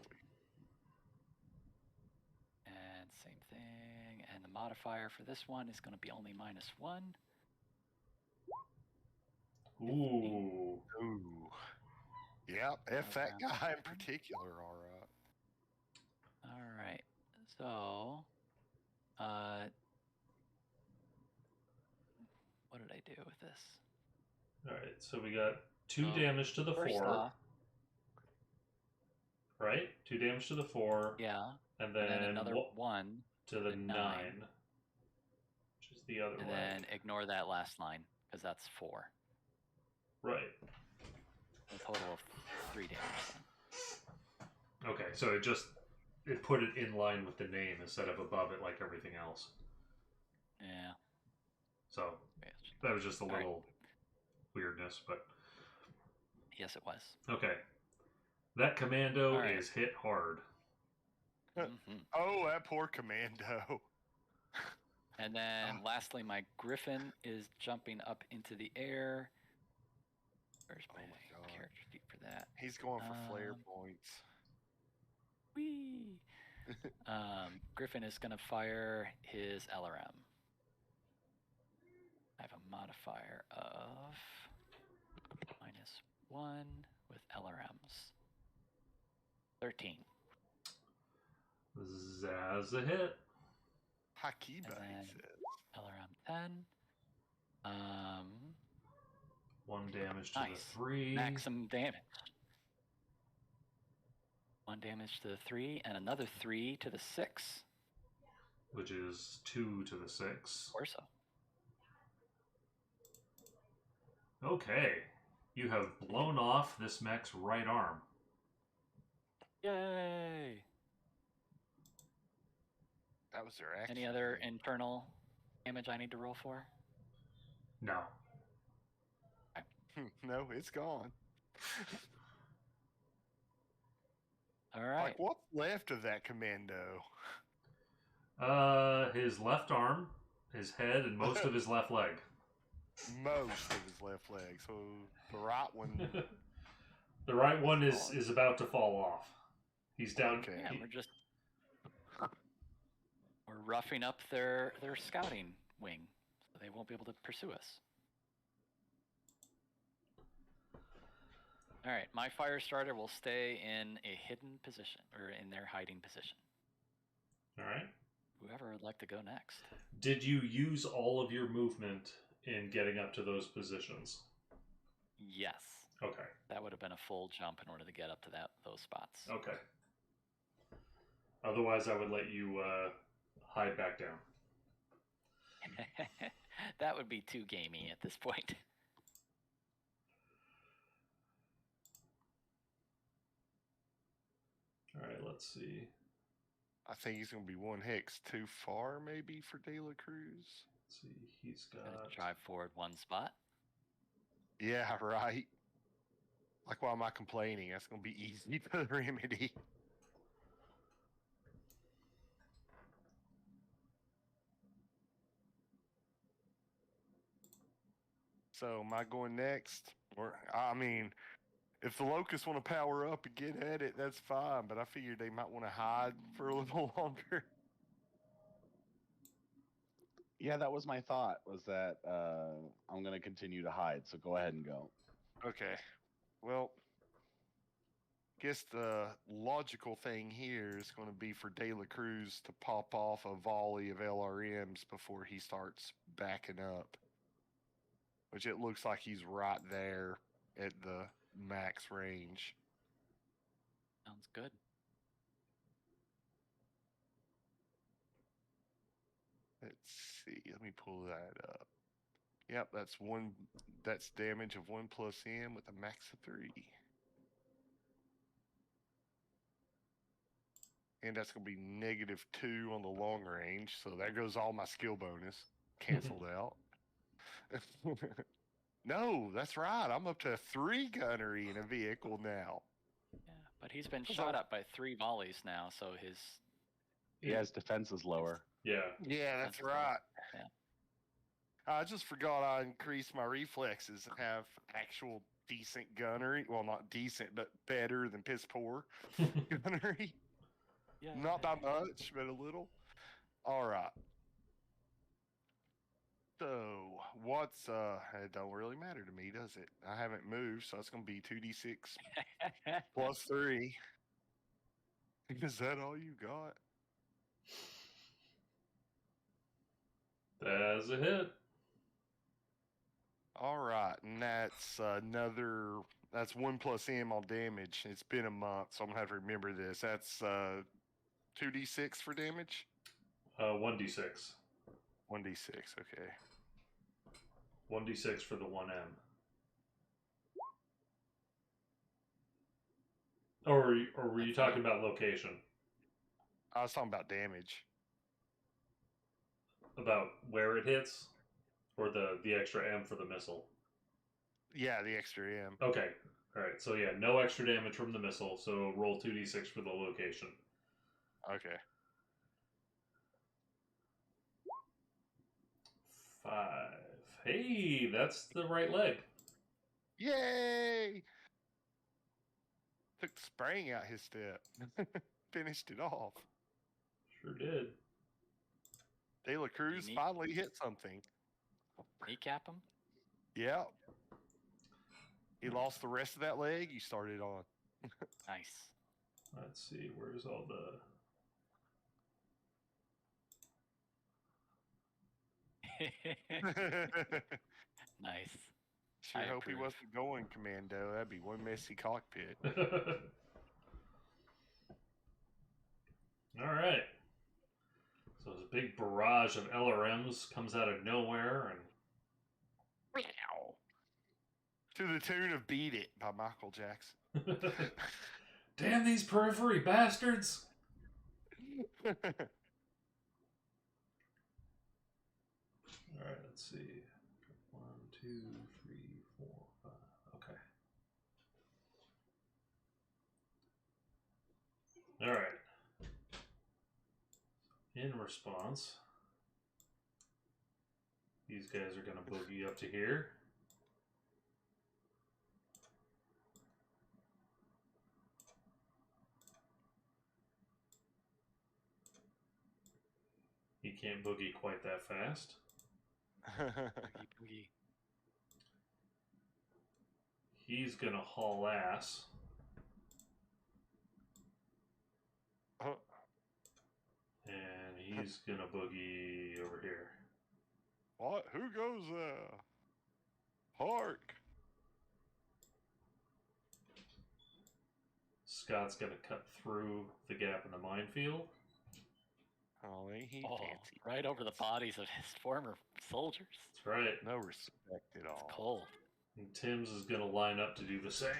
And same thing, and the modifier for this one is going to be only -1. Ooh. Ooh. Yep, if that guy in particular, all right. All right, so, what did I do with this? All right, so we got 2 damage to the 4. Off, right? 2 damage to the 4. Yeah. And then another 1 to the 9. Which is the other and way. And then ignore that last line, because that's 4. Right. A total of 3 damage. Okay, so it put it in line with the name instead of above it like everything else. Yeah. So that was just a little weirdness, but yes, it was. Okay. That commando is hit hard. Oh, that poor commando. And then lastly, my griffin is jumping up into the air. Where's my character sheet for that? He's going for flare points. Whee! Griffin is going to fire his LRM. I have a modifier of -1 with LRMs. 13. That's a hit. Hakiba, he says. LRM 10. 1 damage to the 3. Maximum damage. 1 damage to the 3, and another 3 to the 6. Which is 2 to the 6. Or so. Okay. You have blown off this mech's right arm. Yay! That was their action. Any other internal damage I need to roll for? No. No, it's gone. All right. Like, what's left of that commando? His left arm, his head, and most of his left leg. Most of his left leg. So the right one. The right one is about to fall off. He's down. Okay. Yeah, we're roughing up their scouting wing, so they won't be able to pursue us. All right, my fire starter will stay in a hidden position, or in their hiding position. All right. Whoever would like to go next. Did you use all of your movement in getting up to those positions? Yes. Okay. That would have been a full jump in order to get up to those spots. Okay. Otherwise, I would let you hide back down. That would be too gamey at this point. All right, let's see. I think he's going to be 1 hex too far, maybe, for De La Cruz. Let's see, he's got... Drive forward 1 spot. Yeah, right. Like, why am I complaining? That's going to be easy to remedy. So, am I going next? Or, I mean, if the locusts want to power up and get at it, that's fine. But I figured they might want to hide for a little longer. Yeah, that was my thought, was that I'm going to continue to hide. So go ahead and go. Okay. Well, guess the logical thing here is going to be for De La Cruz to pop off a volley of LRMs before he starts backing up. Which it looks like he's right there at the max range. Sounds good. Let's see. Let me pull that up. Yep, that's damage of 1 plus M with a max of 3. And that's going to be -2 on the long range. So there goes all my skill bonus. Canceled out. No, that's right. I'm up to 3 gunnery in a vehicle now. Yeah, but he's been shot at by 3 volleys now, so his... Yeah, his defense is lower. Yeah. Yeah, that's right. Yeah. I just forgot I increased my reflexes and have actual decent gunnery. Well, not decent, but better than piss poor gunnery. Yeah. Not by much, but a little. All right. So, what's it don't really matter to me, does it? I haven't moved, so it's going to be 2d6 plus 3. Is that all you got? That's a hit. All right, and that's that's 1 plus M on damage. It's been a month, so I'm going to have to remember this. That's 2d6 for damage? 1d6. 1d6, okay. 1d6 for the 1M. Or were you talking about location? I was talking about damage. About where it hits? Or the extra M for the missile? Yeah, the extra M. Okay. Alright, so yeah, no extra damage from the missile, so roll 2d6 for the location. Okay. 5. Hey, that's the right leg. Yay! Took the spring out his step. Finished it off. Sure did. De La Cruz finally hit something. Kneecap him? Yeah. He lost the rest of that leg he started on. Nice. Let's see, where's all the... Nice. Sure I hope he approve. wasn't going commando. That'd be one messy cockpit. Alright. So this big barrage of LRMs comes out of nowhere and... To the tune of Beat It by Michael Jackson. Damn these periphery bastards! Alright, let's see. 1, 2, 3, 4, 5. Okay. Alright. In response, these guys are going to boogie up to here. He can't boogie quite that fast. Boogie. He's going to haul ass. And he's going to boogie over here. What? Who goes Hark? Scott's going to cut through the gap in the minefield. Oh, ain't he fancy? Right over the bodies of his former soldiers. That's right. No respect at all. It's cold. And Tim's is going to line up to do the same.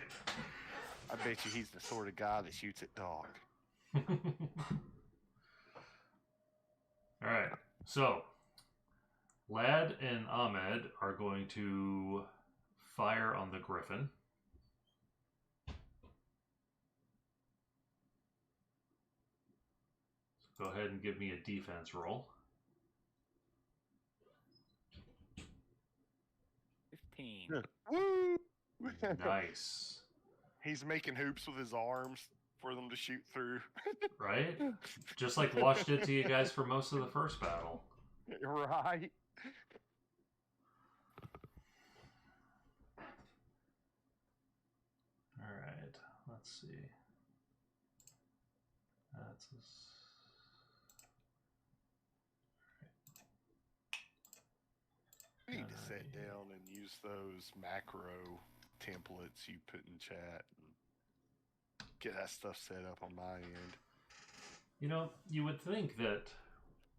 I bet you he's the sort of guy that shoots at dog. Alright, so Lad and Ahmed are going to fire on the Griffin. So go ahead and give me a defense roll. 15. Woo! Nice. He's making hoops with his arms for them to shoot through. Right? Just like Wash did to you guys for most of the first battle. Right. Alright, let's see. That's I need to sit down and use those macro templates you put in chat and get that stuff set up on my end. You know, you would think that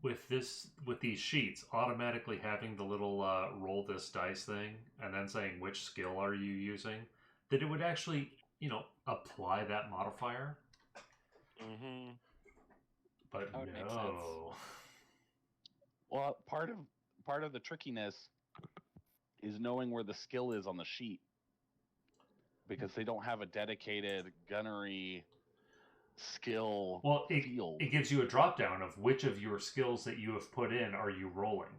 with these sheets, automatically having the little roll this dice thing and then saying which skill are you using, that it would actually, you know, apply that modifier. Mm-hmm. But That would make sense. no. Well, part of the trickiness is knowing where the skill is on the sheet, because they don't have a dedicated gunnery skill field. It gives you a drop down of which of your skills that you have put in are you rolling.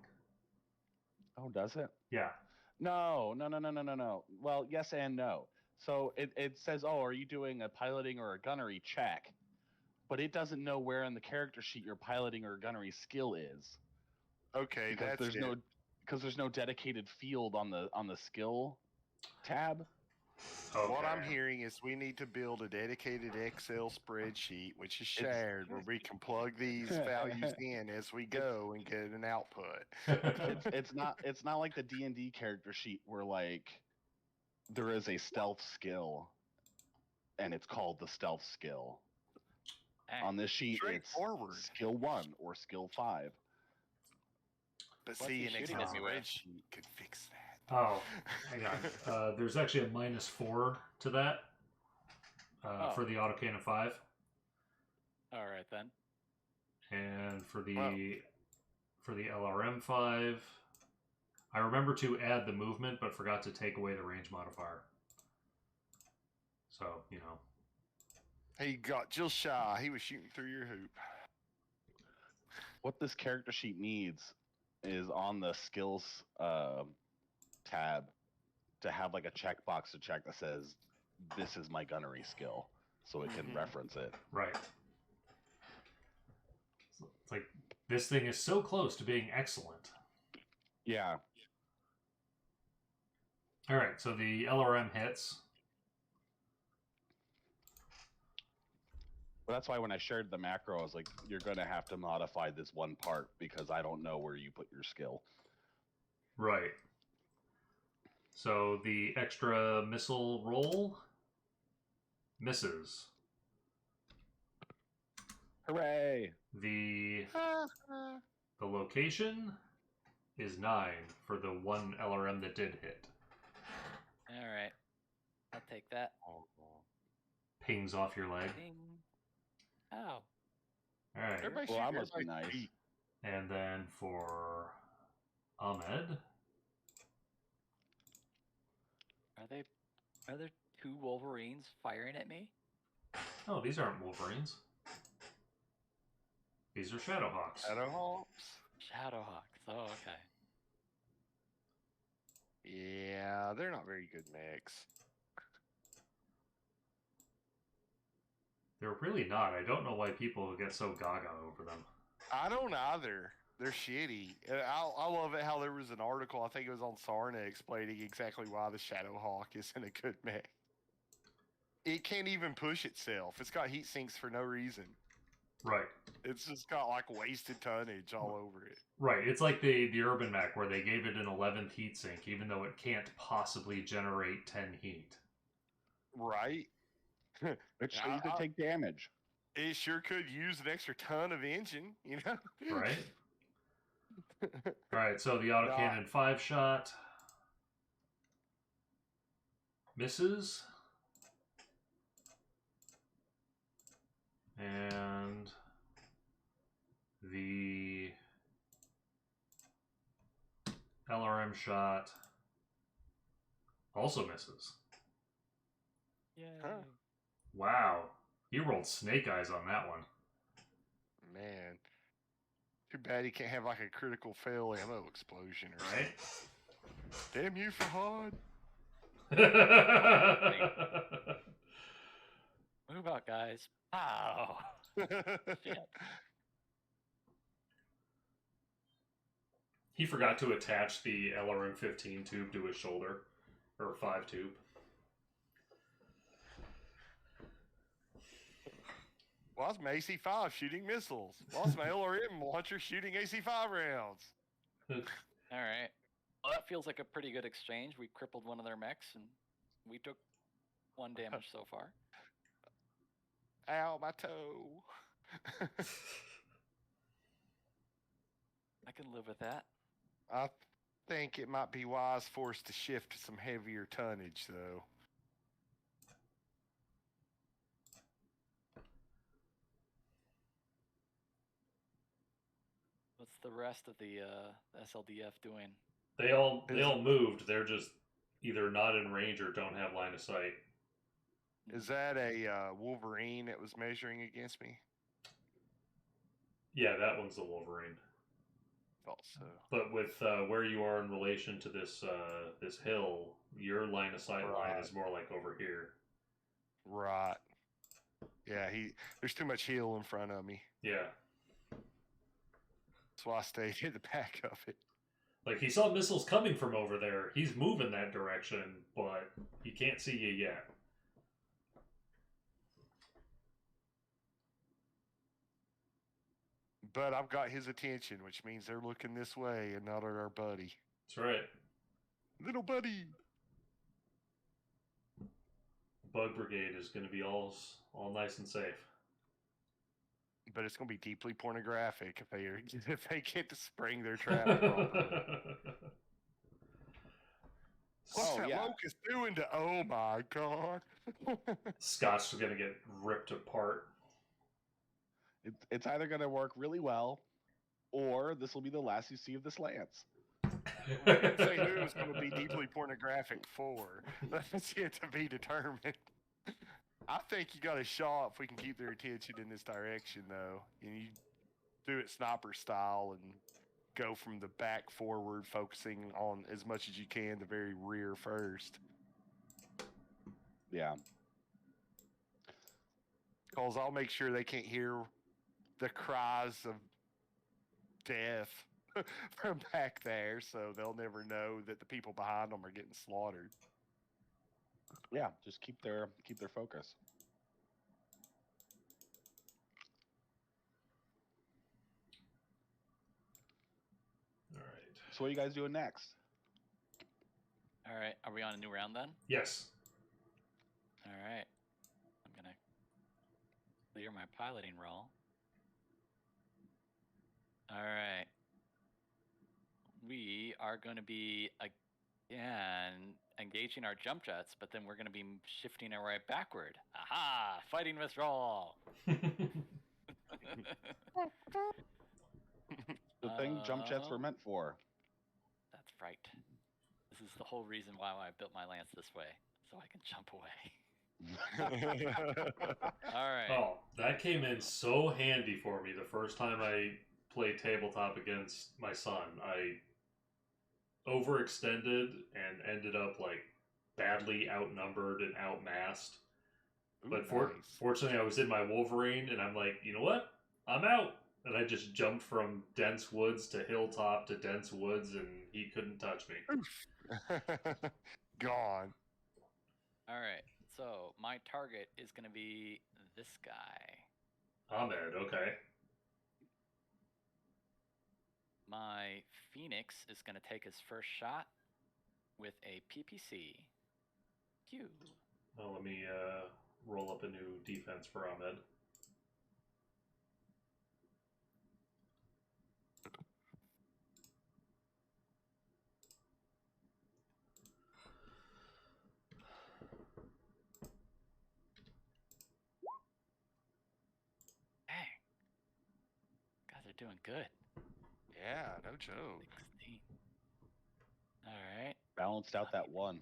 Oh, does it? Yeah. No. Well, yes and no. So it says, oh, are you doing a piloting or a gunnery check? But it doesn't know where in the character sheet your piloting or gunnery skill is. Okay, because there's no dedicated field on the skill tab. Okay. What I'm hearing is we need to build a dedicated Excel spreadsheet, which is shared, where we can plug these values in as we go and get an output. It's not like the D&D character sheet where like there is a stealth skill, and it's called the stealth skill. On this sheet, it's skill 1 or skill 5. But see, an Excel spreadsheet could fix that. Oh, hang on. There's actually a -4 to that for the autocannon 5. All right then. And for the LRM 5, I remember to add the movement, but forgot to take away the range modifier. So, you know. He got just shy. He was shooting through your hoop. What this character sheet needs is on the skills tab to have like a checkbox to check that says, this is my gunnery skill, so it can reference it. Right. It's like, this thing is so close to being excellent. Yeah. All right, so the LRM hits. Well, that's why when I shared the macro, I was like, you're going to have to modify this one part because I don't know where you put your skill. Right. So the extra missile roll misses. Hooray! The location is 9 for the one LRM that did hit. All right. I'll take that. Pings off your leg. Ding. Ow. All right. Well, that must be nice. And then for Ahmed. Are there 2 Wolverines firing at me? Oh, these aren't Wolverines. These are Shadowhawks. Shadowhawks. Oh, okay. Yeah, they're not very good mechs. They're really not. I don't know why people get so gaga over them. I don't either. They're shitty. I love it how there was an article, I think it was on Sarna, explaining exactly why the Shadowhawk isn't a good mech. It can't even push itself. It's got heat sinks for no reason. Right. It's just got like wasted tonnage all over it. Right. It's like the Urban Mech where they gave it an 11th heat sink, even though it can't possibly generate 10 heat. Right. Which you could take damage. It sure could use an extra ton of engine, you know? Right. Alright, so the autocannon 5 shot misses. And the LRM shot also misses. Yay. Huh. Wow. You rolled snake eyes on that one. Man. Too bad he can't have like a critical fail ammo explosion or something. Damn you, Fahad. Move out, guys. Ow. Shit. He forgot to attach the LRM 15 tube to his shoulder. Or 5 tube. Lost my AC-5 shooting missiles. Lost my LRM launcher shooting AC-5 rounds. All right. Well, that feels like a pretty good exchange. We crippled one of their mechs, and we took 1 damage so far. Ow, my toe. I can live with that. I think it might be wise for us to shift to some heavier tonnage, though. What's the rest of the SLDF doing? They all moved. They're just either not in range or don't have line of sight. Is that a Wolverine that was measuring against me? Yeah, that one's the Wolverine. Thought so. But with where you are in relation to this this hill, your line of sight line is more like over here. Right. Yeah, there's too much hill in front of me. Yeah. That's why I stayed in the back of it. Like, he saw missiles coming from over there. He's moving that direction, but he can't see you yet. But I've got his attention, which means they're looking this way and not at our buddy. That's right. Little buddy. Bug Brigade is going to be all nice and safe. But it's going to be deeply pornographic if they get to spring their trap properly. What's that locust doing to? Oh my god! Scott's going to get ripped apart. It's either going to work really well, or this will be the last you see of this lance. Say who is going to be deeply pornographic for? That's yet to be determined. I think you got a shot if we can keep their attention in this direction, though. And you do it sniper style and go from the back forward, focusing on as much as you can the very rear first. Yeah. Because I'll make sure they can't hear the cries of death from back there, so they'll never know that the people behind them are getting slaughtered. Yeah, just keep their focus. All right. So what are you guys doing next? All right, are we on a new round then? Yes. All right. I'm going to clear my piloting roll. All right. We are going to be, again, engaging our jump jets, but then we're going to be shifting it right backward. Aha! Fighting withdrawal! The thing jump jets were meant for. That's right. This is the whole reason why I built my lance this way, so I can jump away. All right. Oh, that came in so handy for me the first time I played tabletop against my son. I overextended and ended up like badly outnumbered and outmassed. But fortunately, I was in my Wolverine, and I'm like, you know what? I'm out. And I just jumped from dense woods to hilltop to dense woods, and he couldn't touch me. Gone. All right. So my target is going to be this guy. Ahmed, okay. My Phoenix is going to take his first shot with a PPC. Q. Well, let me roll up a new defense for Ahmed. Hey. Guys are doing good. Yeah, no joke. 16. All right. Balanced out that one.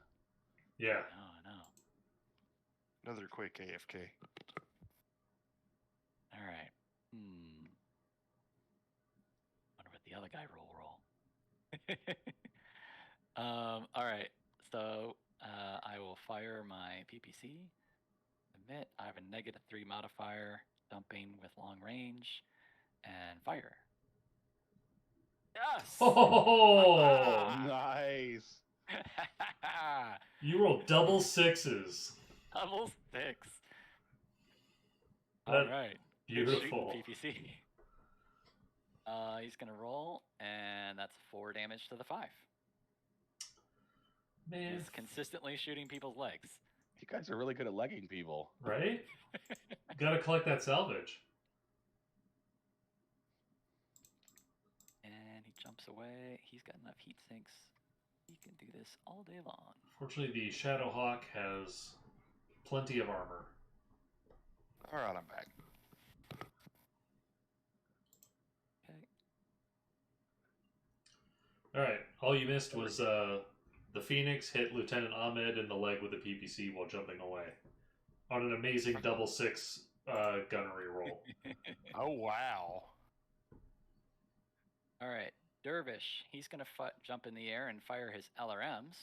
Yeah. No. Another quick AFK. All right. Wonder what the other guy roll. All right. So I will fire my PPC. Admit I have a -3 modifier, dumping with long range, and fire. Yes! Oh! Nice. You rolled double sixes. Double 6. That- All right. Beautiful. PPC. He's gonna roll, and that's 4 damage to the 5. Man. He's consistently shooting people's legs. You guys are really good at legging people. Right? Gotta collect that salvage. And he jumps away. He's got enough heat sinks. He can do this all day long. Fortunately, the Shadowhawk has plenty of armor. All right, I'm back. Okay. All right, All you missed was the Phoenix hit Lieutenant Ahmed in the leg with a PPC while jumping away on an amazing double 6 gunnery roll. Oh, wow. All right. Dervish, he's going to jump in the air and fire his LRMs.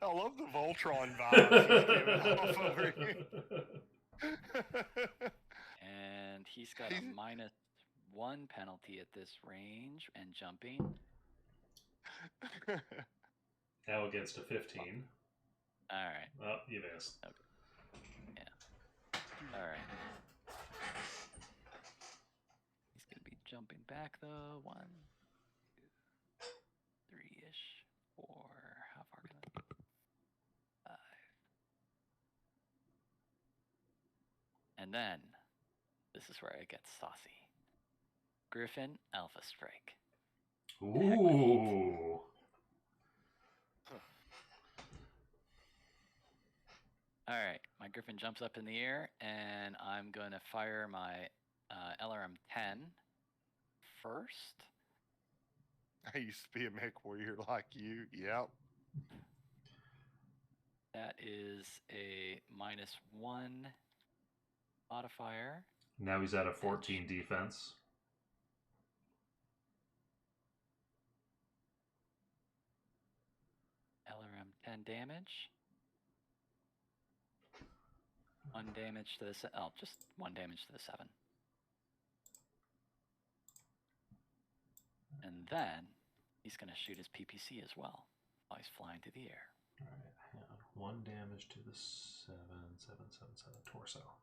I love the Voltron vibes he's giving off over here. And he's got a -1 penalty at this range and jumping. Now against a 15. All right. Oh, you missed. Okay. Yeah. All right. He's going to be jumping back, though. 1, 2, 3-ish. 4. How far can I? 5. And then, this is where it gets saucy. Griffin Alpha Strike. Ooh. All right, my Griffin jumps up in the air, and I'm going to fire my LRM-10 first. I used to be a mech warrior like you. Yep. That is a -1 modifier. Now he's at a 14 defense. LRM-10 damage. 1 damage to the just 1 damage to the 7. And then he's going to shoot his PPC as well while he's flying through the air. All right, hang on. 1 damage to the 7 torso.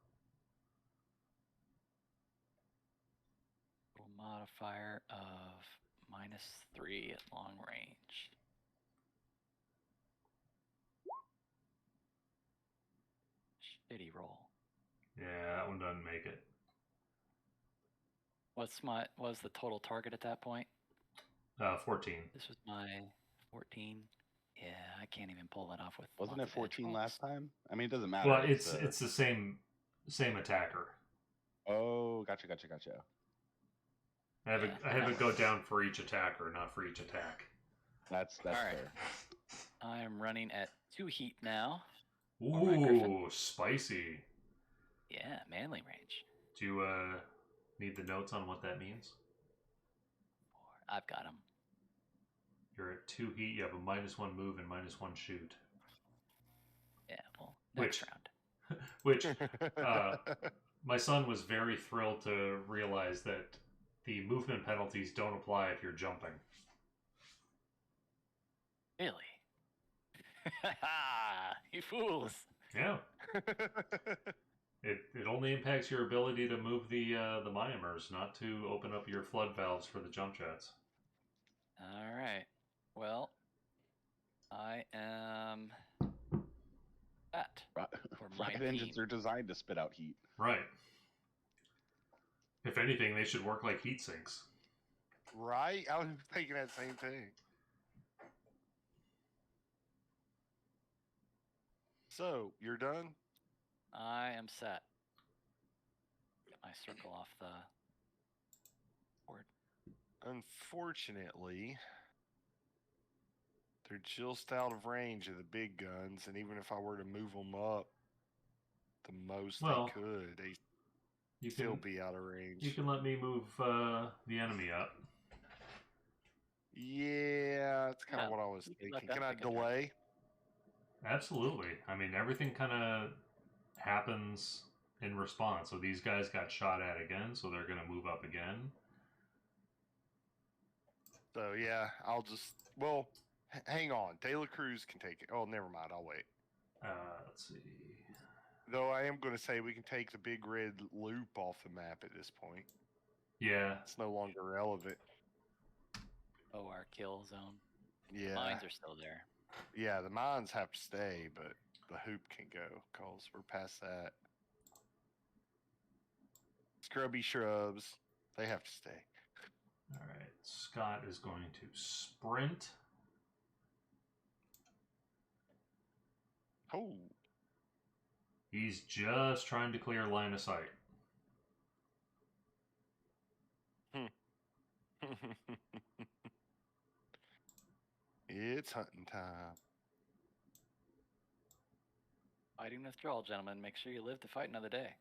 Modifier of -3 at long range. Shitty roll. Yeah, that one doesn't make it. What's the total target at that point? 14. This was my 14. Yeah, I can't even pull that off with. Wasn't it 14 last time? I mean, it doesn't matter. Well, it's the same attacker. Oh, gotcha. I have it go down for each attacker, not for each attack. That's all right. Fair. I am running at 2 heat now. Ooh, spicy. Yeah, manly range. Do you need the notes on what that means? 4. I've got them. You're at 2 heat. You have a -1 move and -1 shoot. Yeah, well, next round. Which my son was very thrilled to realize that the movement penalties don't apply if you're jumping. Really? You fools! Yeah. It only impacts your ability to move the Myanmars, not to open up your flood valves for the jump jets. All right. Well, I am at rocket engines are designed to spit out heat. Right. If anything, they should work like heat sinks. Right? I was thinking that same thing. So, you're done? I am set. Get my circle off the board. Unfortunately, they're just out of range of the big guns, and even if I were to move them up the most they could, they'd still be out of range. You can let me move the enemy up. Yeah, that's kind of what I was thinking. Can I delay? Absolutely. I mean, everything kind of happens in response. So these guys got shot at again, so they're going to move up again. So, yeah, I'll just... Well, hang on. De La Cruz can take it. Oh, never mind. I'll wait. Let's see. Though I am going to say we can take the big red loop off the map at this point. Yeah. It's no longer relevant. Oh, our kill zone. Yeah. The mines are still there. Yeah, the mines have to stay, but the hoop can go, because we're past that. Scrubby shrubs, they have to stay. All right, Scott is going to sprint. Oh. He's just trying to clear line of sight. It's hunting time. Fighting withdrawal, gentlemen. Make sure you live to fight another day.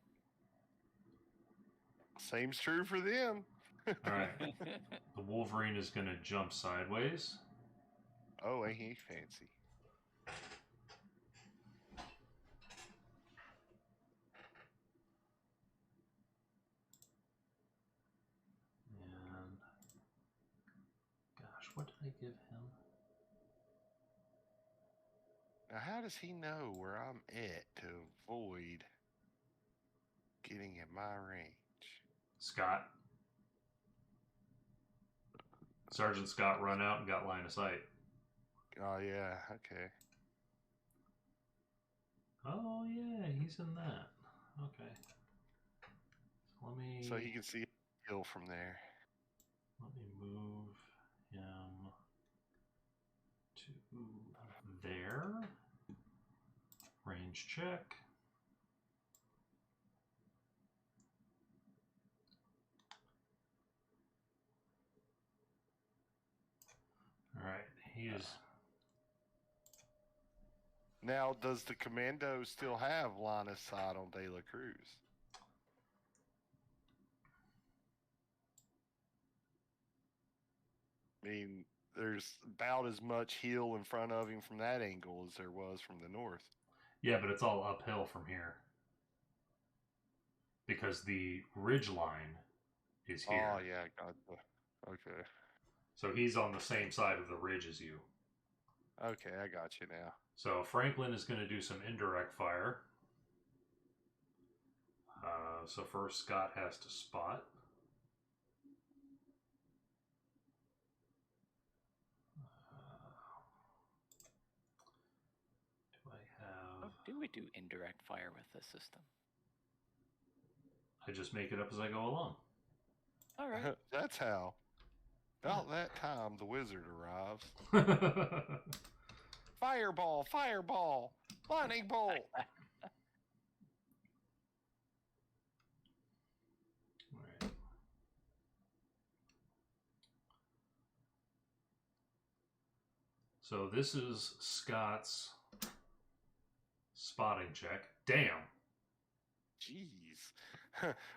Same's true for them. All right. The Wolverine is going to jump sideways. Oh, ain't he fancy? And gosh, what did I give him? Now, how does he know where I'm at to avoid getting in my range? Scott. Sergeant Scott run out and got line of sight. Oh, yeah, okay. Oh, yeah, he's in that. Okay. So let me... So he can see a hill from there. Let me move him to there. Range check. All right, he is... Now, does the commando still have line of sight on De La Cruz? I mean, there's about as much hill in front of him from that angle as there was from the north. Yeah, but it's all uphill from here. Because the ridge line is here. Oh, yeah, gotcha. Okay. So he's on the same side of the ridge as you. Okay, I got you now. So Franklin is going to do some indirect fire. So first Scott has to spot. Do I have... How do we do indirect fire with this system? I just make it up as I go along. All right. That's how. About that time, the wizard arrives. Fireball, fireball, lightning bolt. Right. So this is Scott's spotting check. Damn. Jeez.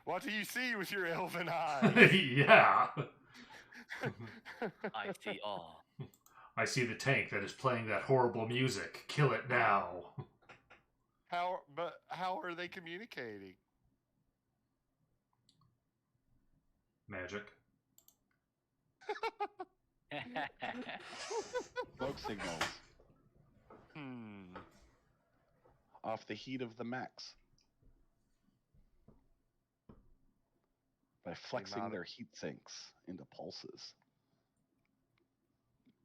What do you see with your elven eyes? Yeah. I see all. I see the tank that is playing that horrible music. Kill it now. How are they communicating? Magic. Smoke signals Hmm. off the heat of the mechs by flexing their heat sinks into pulses.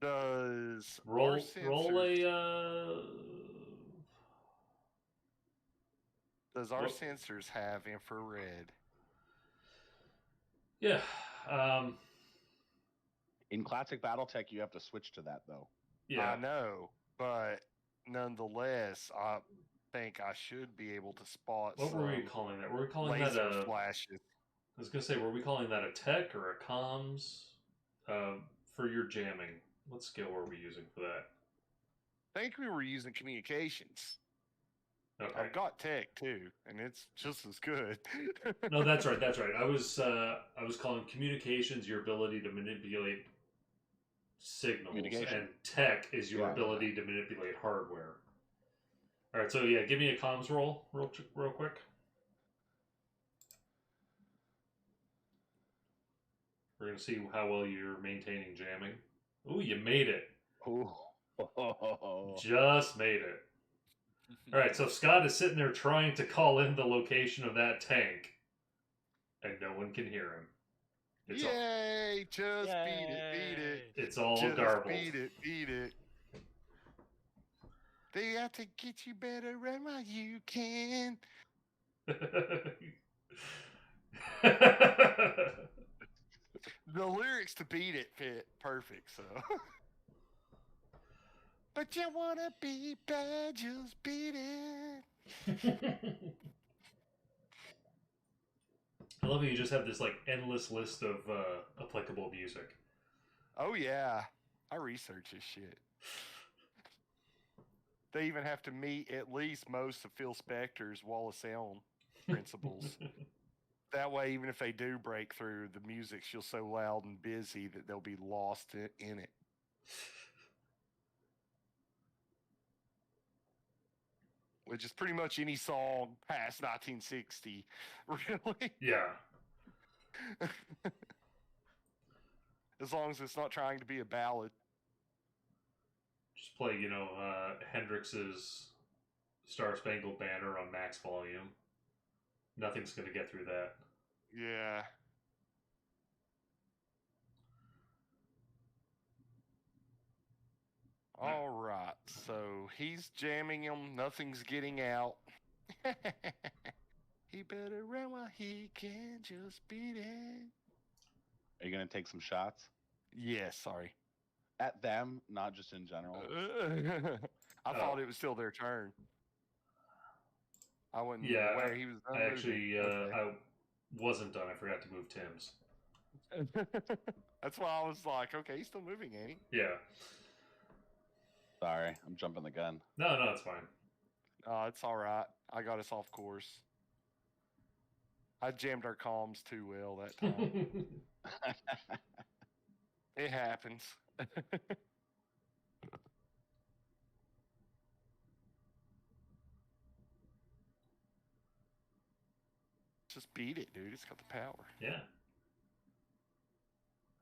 Does Roll our sensors have infrared? Yeah. In classic BattleTech, you have to switch to that, though. Yeah. I know, but nonetheless, I think I should be able to spot What some were we calling that? Were we calling laser that a flashes. I was gonna say, were we calling that a tech or a comms? For your jamming, what skill were we using for that? I think we were using communications. Okay. I've got tech too, and it's just as good. No, that's right. That's right. I was calling communications your ability to manipulate signals, and tech is your ability to manipulate hardware. All right. So yeah, give me a comms roll, real quick. We're gonna see how well you're maintaining jamming. Ooh, you made it. Ooh. Just made it. All right, so Scott is sitting there trying to call in the location of that tank, and no one can hear him. It's Yay! Just beat it. It's all just garbled. Beat it. They have to get you better run while you can. The lyrics to Beat It fit perfect, so. But you wanna be bad, just beat it. I love how you just have this like endless list of applicable music. Oh yeah, I research this shit. They even have to meet at least most of Phil Spector's wall of sound principles. That way, even if they do break through, the music's just so loud and busy that they'll be lost in it. Which is pretty much any song past 1960, really. Yeah. As long as it's not trying to be a ballad. Just play, Hendrix's Star Spangled Banner on max volume. Nothing's going to get through that. Yeah. All right. So he's jamming him. Nothing's getting out. He better run while he can, just beat it. Are you going to take some shots? Yes, sorry. At them, not just in general. I thought it was still their turn. I wasn't aware he was done. I actually, I wasn't done. I forgot to move Tim's. That's why I was like, okay, he's still moving, ain't he? Yeah. Sorry, I'm jumping the gun. No, it's fine. It's all right. I got us off course. I jammed our comms too well that time. It happens. Just beat it, dude. It's got the power. Yeah.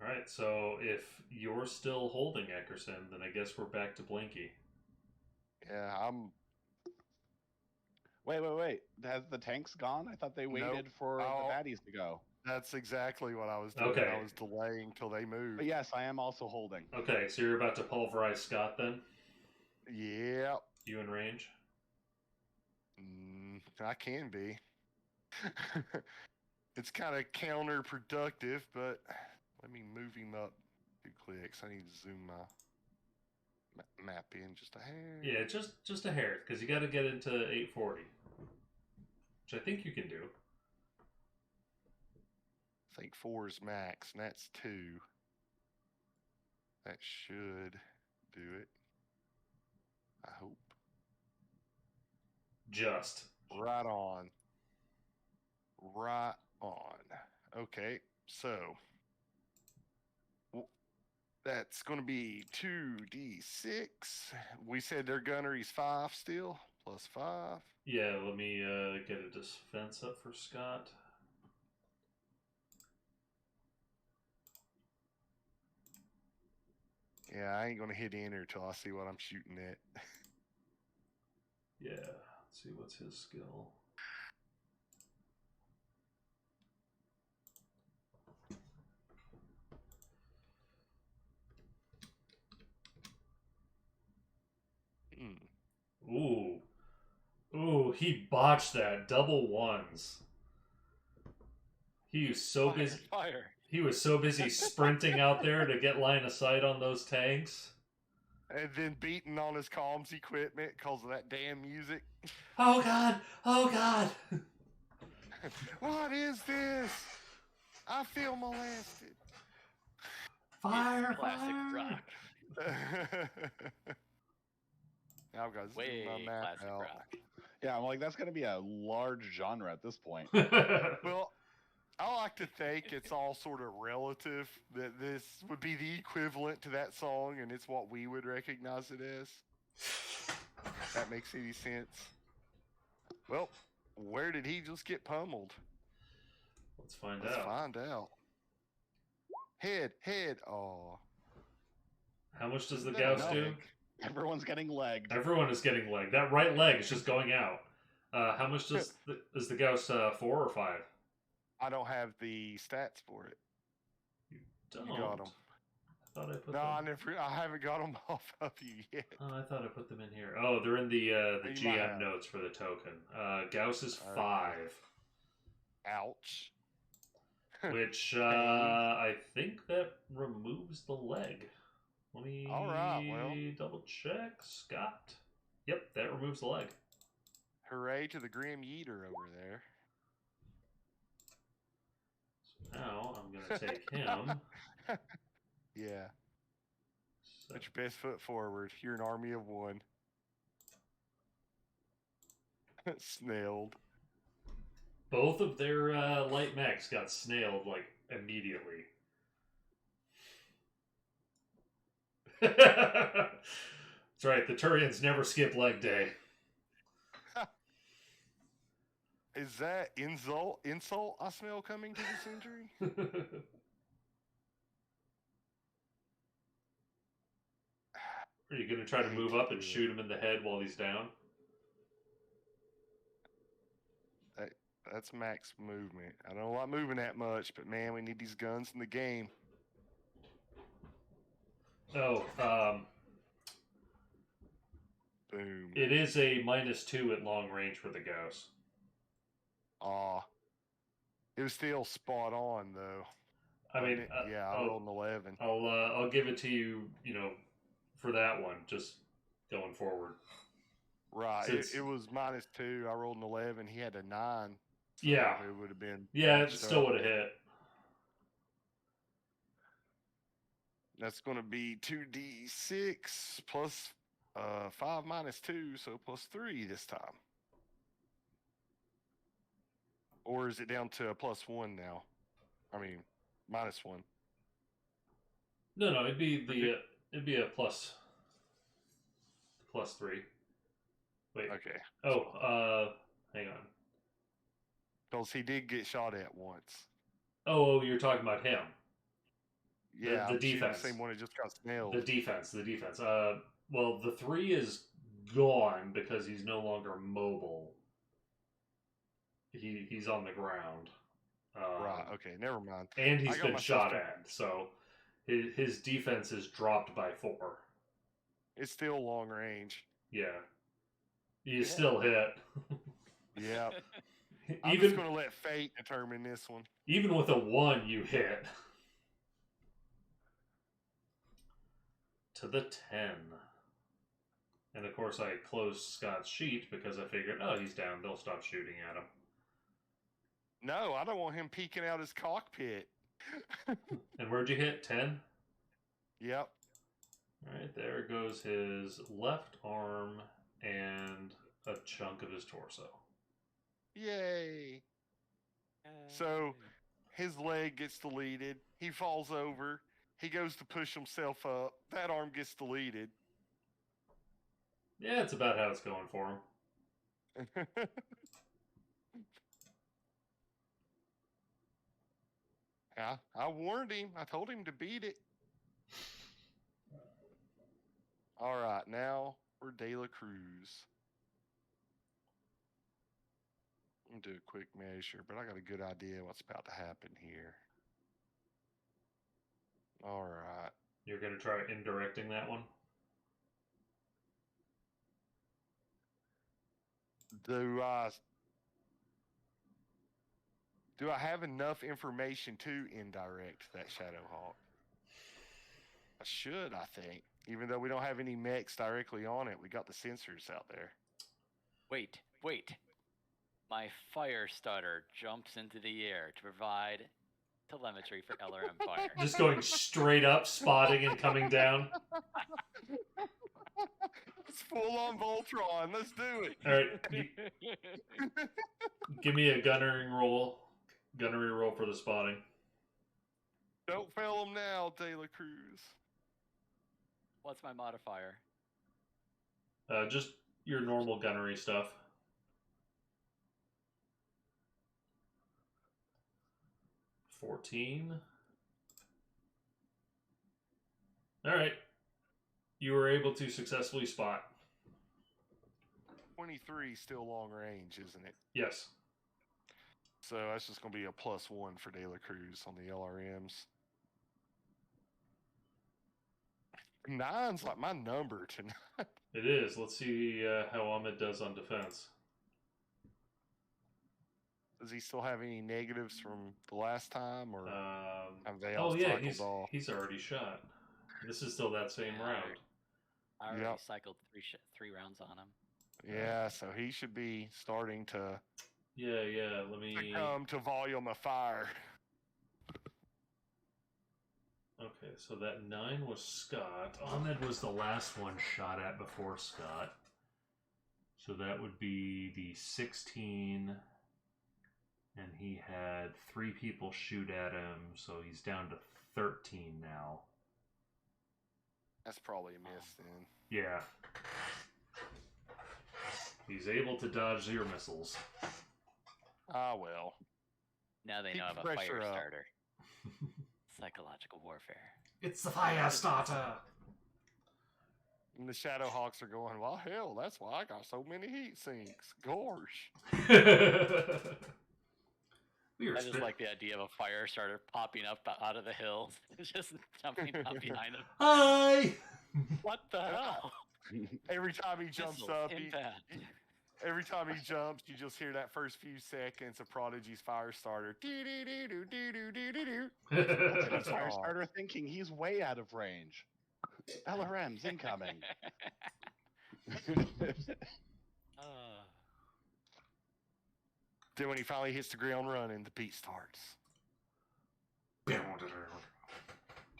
All right, so if you're still holding Eckerson, then I guess we're back to Blinky. Yeah, I'm... Wait. Has the tanks gone? I thought they waited for the baddies to go. That's exactly what I was doing. Okay. I was delaying till they moved. But yes, I am also holding. Okay, so you're about to pulverize Scott then? Yeah. You in range? I can be. It's kind of counterproductive, but let me move him up 2 clicks. I need to zoom my map in just a hair. Yeah, just a hair, because you got to get into 840, which I think you can do. I think 4 is max, and that's 2. That should do it. I hope. Just. Right on. Right on. Okay, so that's going to be 2d6. We said their gunnery's 5 still, plus 5. Yeah, let me get a defense up for Scott. Yeah, I ain't going to hit enter till I see what I'm shooting at. Yeah, let's see what's his skill. Ooh, he botched that. Double ones. He was so busy. Fire. He was so busy sprinting out there to get line of sight on those tanks. And then beating on his comms equipment because of that damn music. Oh God! Oh God! What is this? I feel molested. Fire! Classic fire. rock. Now I've got Way zoom my map classic out. rock. Yeah, I'm like, that's going to be a large genre at this point. Well, I like to think it's all sort of relative, that this would be the equivalent to that song, and it's what we would recognize it as. If that makes any sense. Well, where did he just get pummeled? Let's find Let's out. find out. Head. Oh. How much does the Gauss do? Everyone's getting legged. Everyone is getting leg. That right leg is just going out. How much does is the Gauss 4 or 5? I don't have the stats for it. You don't. You got them. I thought I put No, them. I haven't got them off of you yet. Oh, I thought I put them in here. Oh, they're in the GM notes for the token. Gauss is 5. Ouch. Which I think that removes the leg. Let me double check. Scott. Yep, that removes the leg. Hooray to the Grim Yeeter over there. Now I'm going to take him. Yeah. So, Put your best foot forward. You're an army of one. Snailed. both of their light mechs got snailed like immediately. That's right. The Turians never skip leg day. Is that insult I smell coming to this injury? Are you going to try to move up and shoot him in the head while he's down? That's max movement. I don't like moving that much, but man, we need these guns in the game. Oh, Boom. it is a -2 at long range for the Gauss. It was still spot on though. I mean, yeah, I rolled an 11. I'll give it to you, for that one, just going forward. Right. It was -2. I rolled an 11. He had a 9. So yeah. It would have been. Yeah, it still would have hit. That's going to be 2d6 plus 5 -2, so +3 this time. Or is it down to a +1 now? I mean, -1. No, it'd be a +3. Wait. Okay. Hang on. Because he did get shot at once. Oh, you're talking about him. Yeah, the defense. The same one that just got snailed. The defense. Well, the 3 is gone because he's no longer mobile. He's on the ground. Right. Okay. Never mind. And he's been shot at, so his defense is dropped by 4. It's still long range. Yeah. You still hit. Yeah. I'm just going to let fate determine this one. Even with a 1, you hit. To the 10. And of course I closed Scott's sheet because I figured, he's down. They'll stop shooting at him. No, I don't want him peeking out his cockpit. And where'd you hit? 10? Yep. Alright, there goes his left arm and a chunk of his torso. Yay. So his leg gets deleted. He falls over. He goes to push himself up. That arm gets deleted. Yeah, it's about how it's going for him. Yeah, I warned him. I told him to beat it. All right, now we're De La Cruz. I'm going to do a quick measure, but I got a good idea what's about to happen here. All right. You're going to try indirecting that one? Do I have enough information to indirect that Shadowhawk? I should, I think. Even though we don't have any mechs directly on it, we got the sensors out there. Wait. My fire starter jumps into the air to provide telemetry for LRM fire. Just going straight up, spotting and coming down. It's full on Voltron. Let's do it. All right. Give me a gunnery roll for the spotting. Don't fail him now, De La Cruz. What's my modifier? Just your normal gunnery stuff. 14. All right. You were able to successfully spot. 23 still long range, isn't it? Yes. So that's just going to be a +1 for De La Cruz on the LRMs. 9's like my number tonight. It is. Let's see how Ahmed does on defense. Does he still have any negatives from the last time, or have they all cycled off? He's already shot. This is still that same round. I already cycled three rounds on him. Yeah, so he should be starting to. Yeah. Let me come to volume of fire. Okay, so that 9 was Scott. Ahmed was the last one shot at before Scott. So that would be the 16, and he had 3 people shoot at him, so he's down to 13 now. That's probably a miss then. Yeah. He's able to dodge your missiles. Ah, well. Now they Keep know I'm the a pressure fire up. starter. Psychological warfare. It's the fire starter! And the Shadowhawks are going, well, hell, that's why I got so many heat sinks. Gosh. I just like the idea of a fire starter popping up out of the hills. Just jumping out behind them. Hi! What the hell? Every time he jumps Missiles, up, impact. every time he jumps, you just hear that first few seconds of Prodigy's fire starter. What's his fire starter thinking? He's way out of range. LRM's incoming. Then when he finally hits the ground running, the beat starts.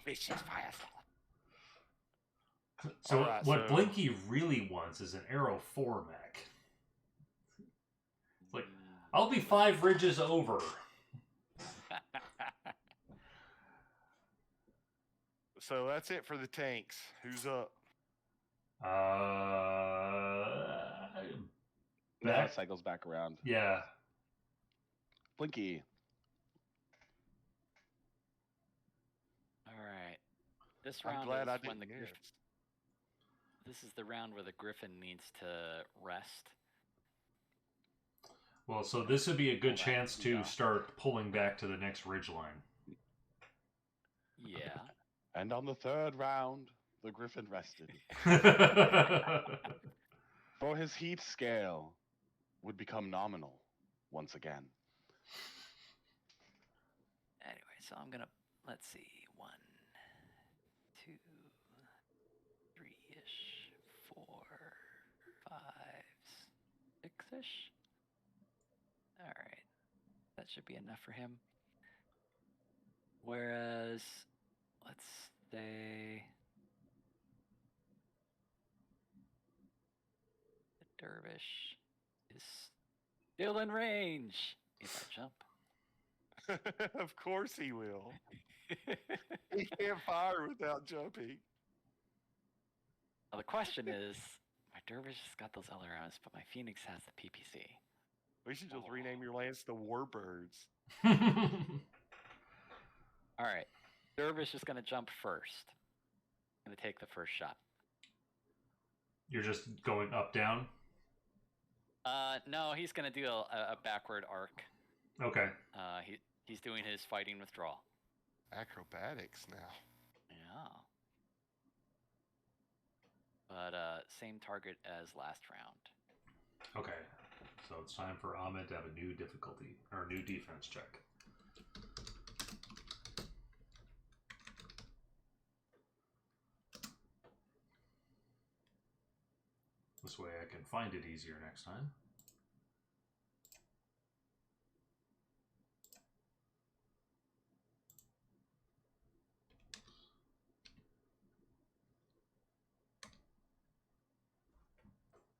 Vicious fire starter. So Alright, what Blinky really wants is an Arrow 4 mech. It's like, I'll be 5 ridges over. So that's it for the tanks. Who's up? Now it cycles back around. Yeah. Blinky. All right. This I'm round glad is I when didn't the miss. This is the round where the Griffin needs to rest. Well, so this would be a good Pull back chance to to the- start pulling back to the next ridgeline. Yeah. And on the 3rd round, the Griffin rested. For his heat scale would become nominal once again. Anyway, so I'm gonna let's see, 1, 2, 3-ish, 4, 5, 6-ish. All right, that should be enough for him. Whereas, let's say the dervish is still in range. If I jump. Of course he will. He can't fire without jumping. Well, the question is, my dervish has got those LRMs, but my phoenix has the PPC. We should just rename your lance the Warbirds. All right, dervish is going to jump first. Going to take the first shot. You're just going up, down? No, he's going to do a backward arc. Okay. He's doing his fighting withdrawal. Acrobatics now. Yeah. But same target as last round. Okay. So it's time for Ahmed to have a new difficulty, or new defense check. This way I can find it easier next time.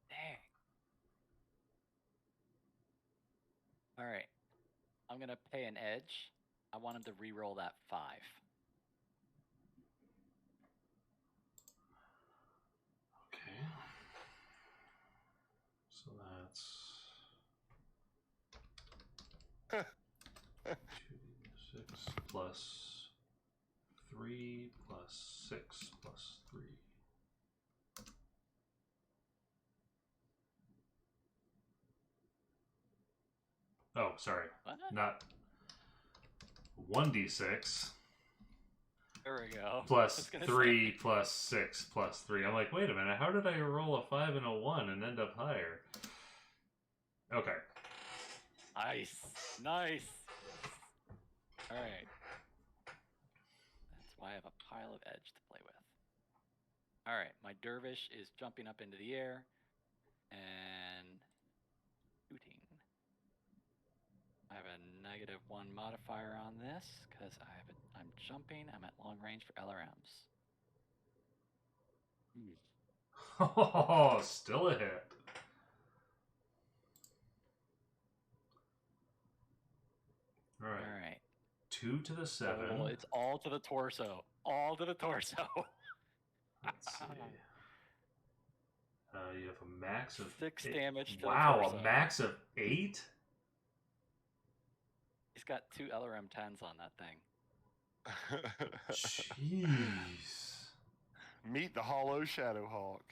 Dang. All right. I'm going to pay an edge. I want him to re-roll that 5. Okay. So that's 2d6 plus 3 plus 6 plus 3. Oh, sorry. What? Not 1d6 There we go. plus 3 plus 6 plus 3. I'm like, wait a minute, how did I roll a 5 and a 1 and end up higher? Okay. Nice. Nice. All right. That's why I have a pile of edge to play with. All right. My dervish is jumping up into the air and shooting. I have a -1 modifier on this because I'm jumping. I'm at long range for LRMs. Oh, still a hit. All right. 2 to the 7. Oh, it's all to the torso. All to the torso. Let's see. You have a max of 6 8. damage to wow, the torso. a max of 8? He's got 2 LRM 10s on that thing. Jeez. Meet the Hollow Shadowhawk.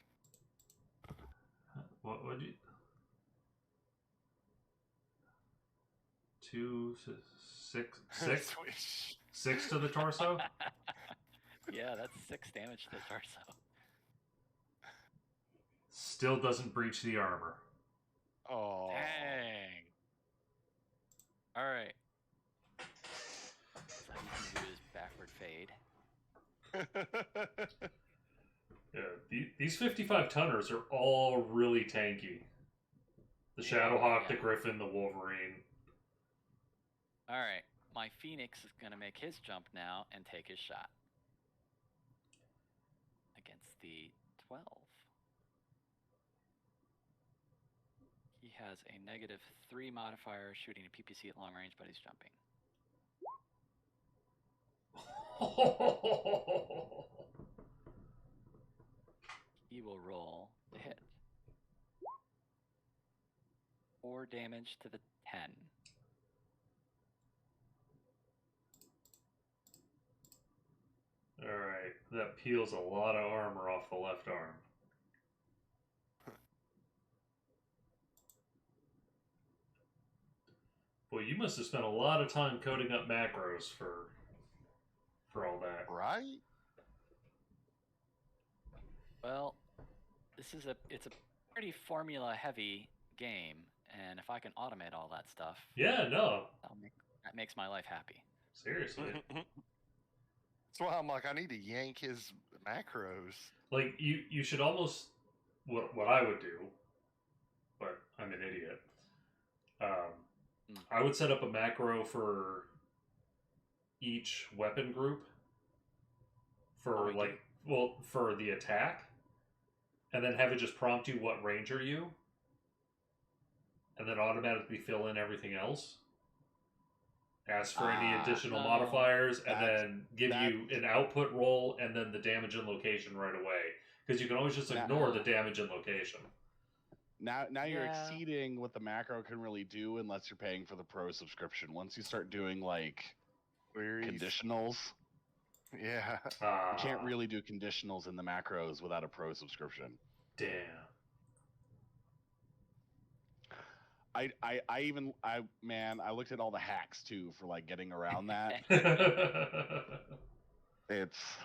What would you... 2, 6, 6? 6 to the torso? Yeah, that's 6 damage to the torso. Still doesn't breach the armor. Oh. Dang. Alright. So he's going to do his backward fade. Yeah, these 55-tonners are all really tanky. The Shadowhawk, the Griffin, the Wolverine. Alright, my Phoenix is going to make his jump now and take his shot. Against the 12. He has a -3 modifier shooting a PPC at long range, but he's jumping. He will roll the hit. 4 damage to the 10. Alright, that peels a lot of armor off the left arm. Boy, you must have spent a lot of time coding up macros for all that. Right? Well, it's a pretty formula heavy game, and if I can automate all that stuff, Yeah, no. That makes my life happy. Seriously. That's why I'm like, I need to yank his macros. Like, you should almost... What I would do, but I'm an idiot. I would set up a macro for each weapon group for for the attack, and then have it just prompt you what range are you, and then automatically fill in everything else. Ask for any additional modifiers, and then give you an output roll, and then the damage and location right away. Because you can always just ignore the damage and location. Now you're exceeding what the macro can really do unless you're paying for the pro subscription. Once you start doing like conditionals, yeah, you can't really do conditionals in the macros without a pro subscription. Damn. I looked at all the hacks too for like getting around that. It's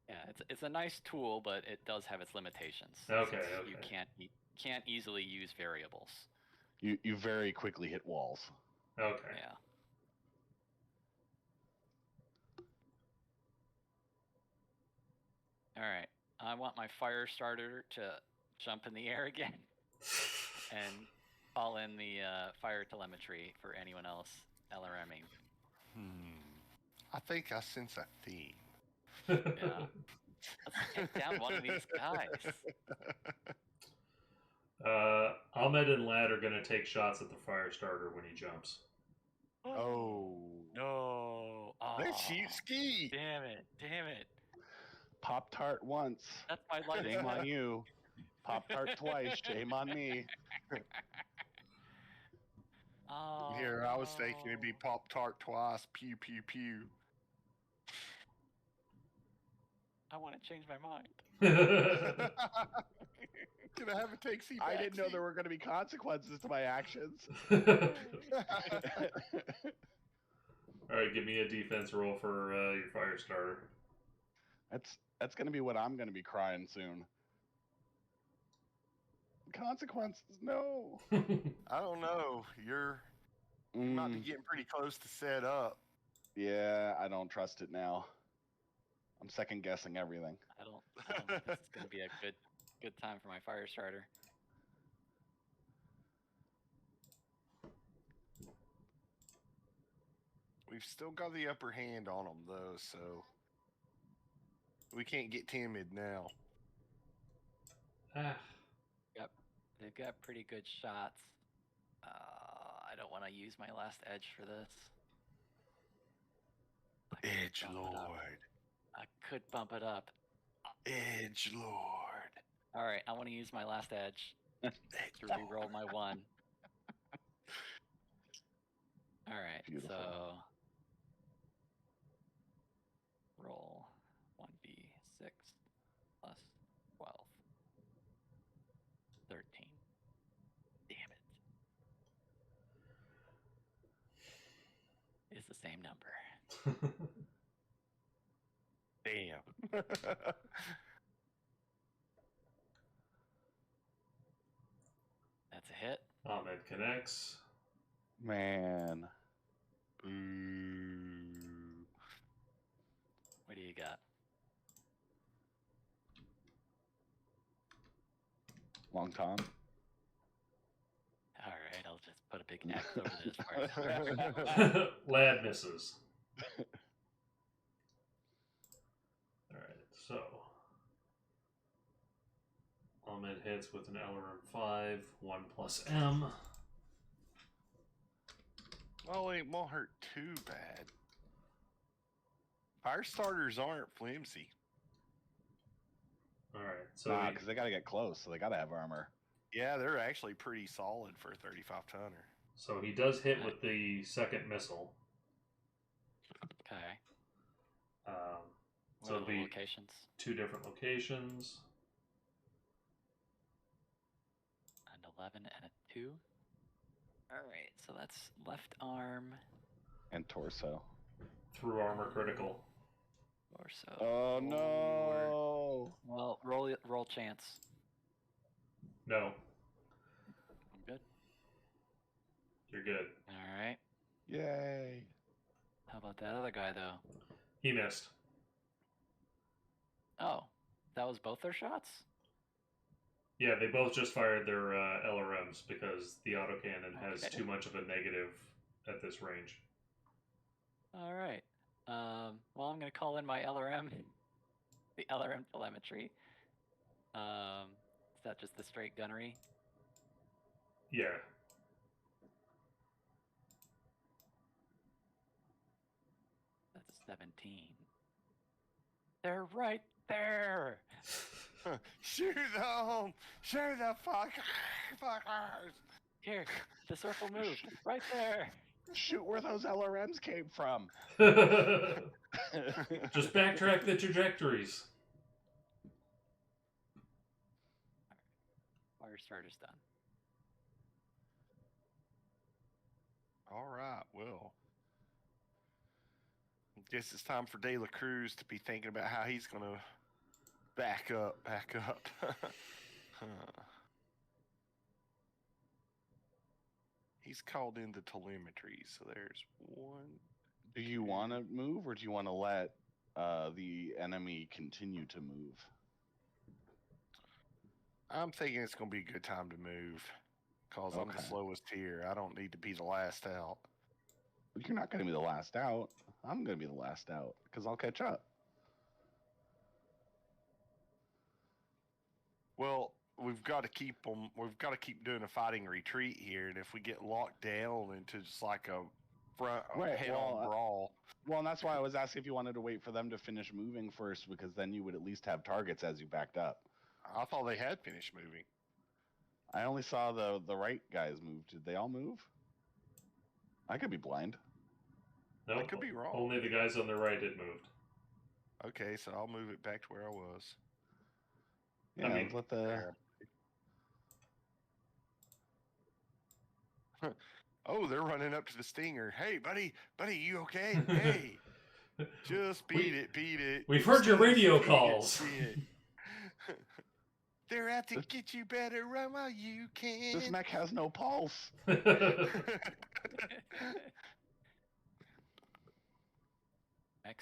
Yeah, it's a nice tool, but it does have its limitations. Okay. You can't easily use variables. You very quickly hit walls. Okay. Yeah. All right. I want my fire starter to jump in the air again and call in the fire telemetry for anyone else LRMing. I think I sense a theme. Yeah. Let's take down one of these guys. Ahmed and Lad are going to take shots at the fire starter when he jumps. Oh. No. Oh, They shoot ski. Damn it. Pop-Tart once. That's my life. Shame on you. Pop-Tart twice. Shame on me. Oh, Here, I was thinking it'd be Pop-Tart twice. Pew, pew, pew. I want to change my mind. Can I have a taxi? I didn't know there were going to be consequences to my actions. Alright, give me a defense roll for your fire starter. That's going to be what I'm going to be crying soon. Consequences, no. I don't know. You might be getting pretty close to set up. Yeah, I don't trust it now. I'm second guessing everything. I don't think this is going to be a good good time for my fire starter. We've still got the upper hand on them, though, so we can't get timid now. Yep, they've got pretty good shots. I don't want to use my last edge for this. Edge Lord. I could bump it up. Edge Lord. All right, I want to use my last edge to re-roll my 1. All right, Beautiful. so roll 1d6 plus 12. 13. Damn it. It's the same number. Damn. That's a hit. Ahmed connects. Man. What do you got? Long Tom. All right, I'll just put a big X over this part. Lad misses. Alright, so Ahmed hits with an LRM 5, 1 plus M. Well, it won't hurt too bad. Fire starters aren't flimsy. Alright, so Nah, because they got to get close, so they got to have armor. Yeah, they're actually pretty solid for a 35-tonner. So he does hit with the second missile. Okay. So it'll be locations? 2 different locations. An 11 and a 2. Alright, so that's left arm. And torso. Through armor critical. Torso. Oh, no. Well, roll chance. No. I'm good. You're good. Alright. Yay. How about that other guy, though? He missed. Oh, that was both their shots? Yeah, they both just fired their LRMs because the autocannon has too much of a negative at this range. All right. Well, I'm going to call in my LRM, the LRM telemetry. Is that just the straight gunnery? Yeah. That's a 17. They're right there. Shoot them! Shoot the fuckers! Here, the circle moved. Right there. Shoot where those LRMs came from. Just backtrack the trajectories. Fire starter's done. All right, well. I guess it's time for De La Cruz to be thinking about how he's going to back up. He's called in the telemetry, so there's one. Do you want to move, or do you want to let the enemy continue to move? I'm thinking it's going to be a good time to move, because I'm the slowest here. I don't need to be the last out. You're not going to be the last out. I'm going to be the last out, because I'll catch up. Well, we've got to keep them. We've got to keep doing a fighting retreat here, and if we get locked down into just like a front head-on brawl. Well, and that's why I was asking if you wanted to wait for them to finish moving first, because then you would at least have targets as you backed up. I thought they had finished moving. I only saw the right guys move. Did they all move? I could be blind. No, I could be wrong. Only the guys on the right had moved. Okay, so I'll move it back to where I was. Yeah, I mean, let the. Oh, they're running up to the stinger. Hey, buddy, you okay? Hey, just beat it. We've heard your radio calls. They're out to get you. Better run while you can. This mech has no pulse. Mech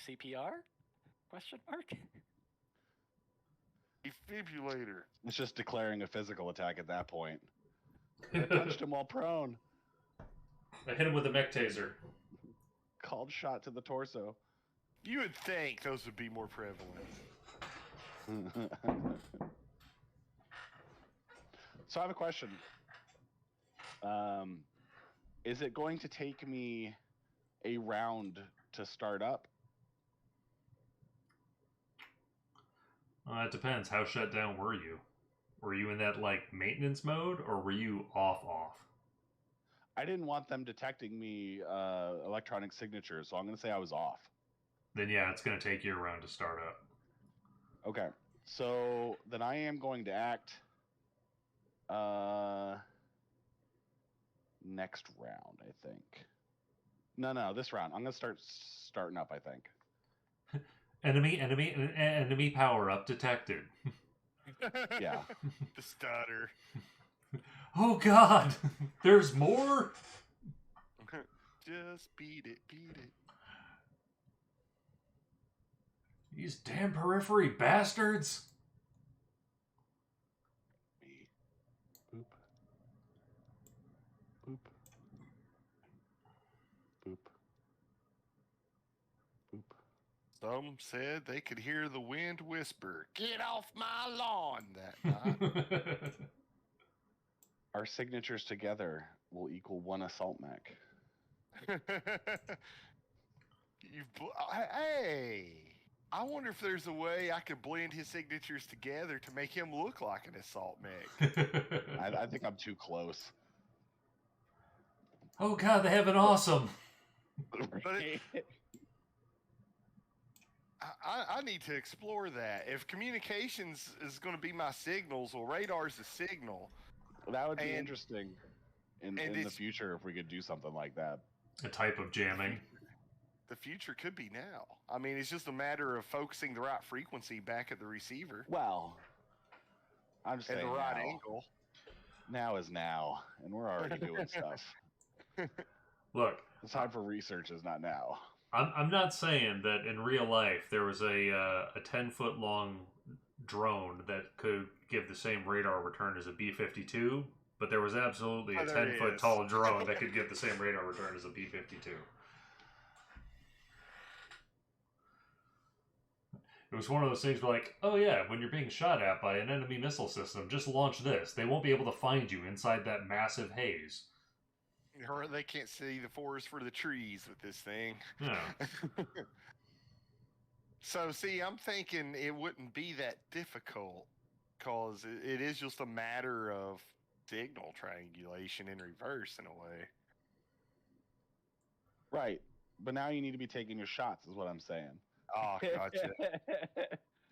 CPR? Question mark? Defibrillator. It's just declaring a physical attack at that point. I punched him while prone. I hit him with a mech taser. Called shot to the torso. You would think those would be more prevalent. So I have a question. Is it going to take me a round to start up? It depends. How shut down were you? Were you in that, like, maintenance mode, or were you off? I didn't want them detecting me electronic signatures, so I'm going to say I was off. Then yeah, it's going to take you a round to start up. Okay. So then I am going to act next round, I think. No, this round. I'm going to starting up, I think. Enemy power up detected. Yeah. The stutter. Oh God, there's more? Just beat it. These damn periphery bastards. Boop. Boop. Boop. Boop. Some said they could hear the wind whisper, "Get off my lawn," that night. Our signatures together will equal 1 assault mech. Hey, I wonder if there's a way I could blend his signatures together to make him look like an assault mech. I think I'm too close. Oh God, they have an awesome. But I need to explore that. If communications is going to be my signals, well, radar's the signal. That would be interesting in the future if we could do something like that. A type of jamming. The future could be now. I mean, it's just a matter of focusing the right frequency back at the receiver. Well, I'm just saying the right now. angle. Now is now, and we're already doing stuff. Look, the time for research is not now. I'm not saying that in real life there was a 10-foot long drone that could give the same radar return as a B-52, but there was absolutely a 10-foot tall drone that could give the same radar return as a B-52. It was one of those things where, like, oh yeah, when you're being shot at by an enemy missile system, just launch this. They won't be able to find you inside that massive haze. Or they can't see the forest for the trees with this thing. Yeah. So, see, I'm thinking it wouldn't be that difficult because it is just a matter of signal triangulation in reverse in a way. Right. But now you need to be taking your shots is what I'm saying. Oh, gotcha.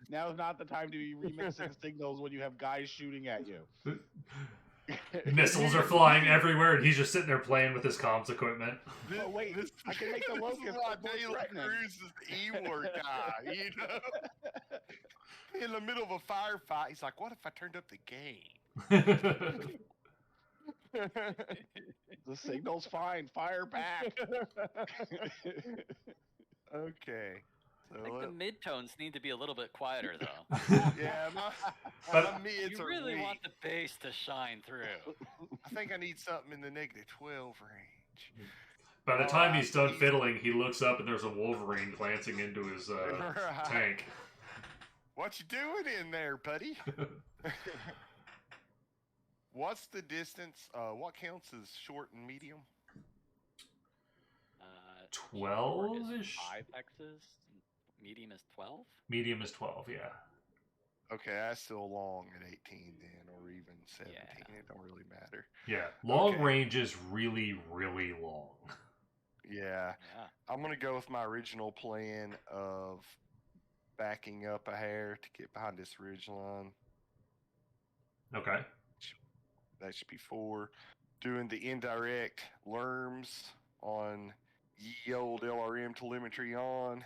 Now is not the time to be remixing signals when you have guys shooting at you. Missiles are flying everywhere, and he's just sitting there playing with his comms equipment. Oh wait, I can make the locust. This is why Taylor Cruz is the E-word guy, you know? In the middle of a firefight, he's like, "What if I turned up the gain?" The signal's fine. Fire back. Okay. I think the midtones need to be a little bit quieter, though. Yeah, but mids you really want the bass to shine through. I think I need something in the -12 range. By the time he's done fiddling, he looks up and there's a Wolverine glancing into his tank. What you doing in there, buddy? What's the distance? What counts as short and medium? 12-ish? 5 X's. Medium is 12? Medium is 12, yeah. Okay, that's still long at 18 then, or even 17. Yeah. It don't really matter. Yeah, long range is really, really long. Yeah. I'm going to go with my original plan of backing up a hair to get behind this ridge line. Okay. That should be 4. Doing the indirect LRMs on ye old LRM telemetry on.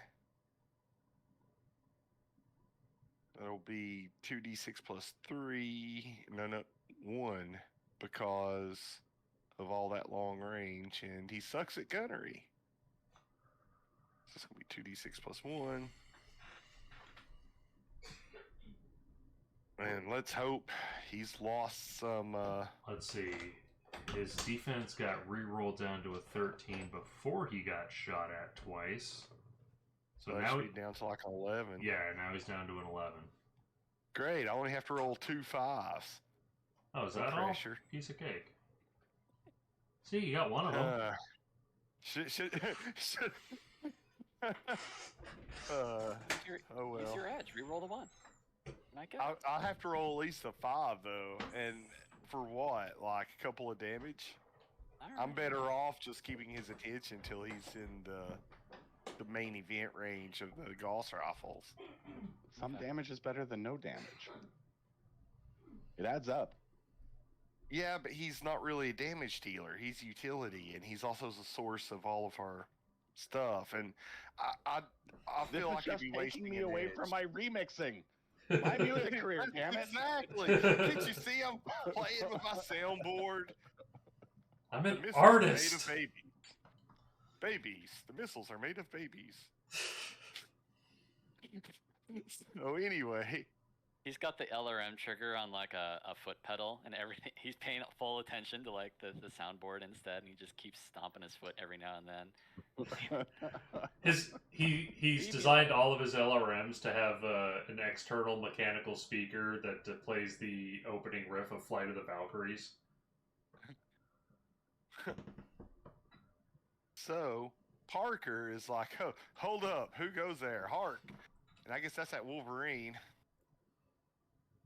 That'll be 2d6 plus 3. No, 1, because of all that long range, and he sucks at gunnery. So it's going to be 2d6 plus 1. And let's hope he's lost some. Let's see. His defense got re-rolled down to a 13 before he got shot at twice. So now he's down to like an 11. Yeah, now he's down to an 11. Great. I only have to roll 2 5s. Oh, is that pressure. All? Piece of cake. See, you got one of them. Use your edge. Reroll the 1. I'll have to roll at least a 5 though, and for what? Like a couple of damage? I'm better off just keeping his attention till he's in the main event range of the Gauss rifles. Some damage is better than no damage. It adds up. Yeah, but he's not really a damage dealer. He's utility, and he's also the source of all of our stuff. And I feel like he'd be wasting me away from my remixing. My music career, damn it. Exactly. Did you see I'm playing with my soundboard? I'm an artist. Made of babies. Babies. The missiles are made of babies. So anyway. He's got the LRM trigger on like a foot pedal and everything. He's paying full attention to like the soundboard instead, and he just keeps stomping his foot every now and then. He's designed all of his LRMs to have an external mechanical speaker that plays the opening riff of Flight of the Valkyries. So Parker is like, oh, hold up, who goes there? Hark. And I guess that's that Wolverine.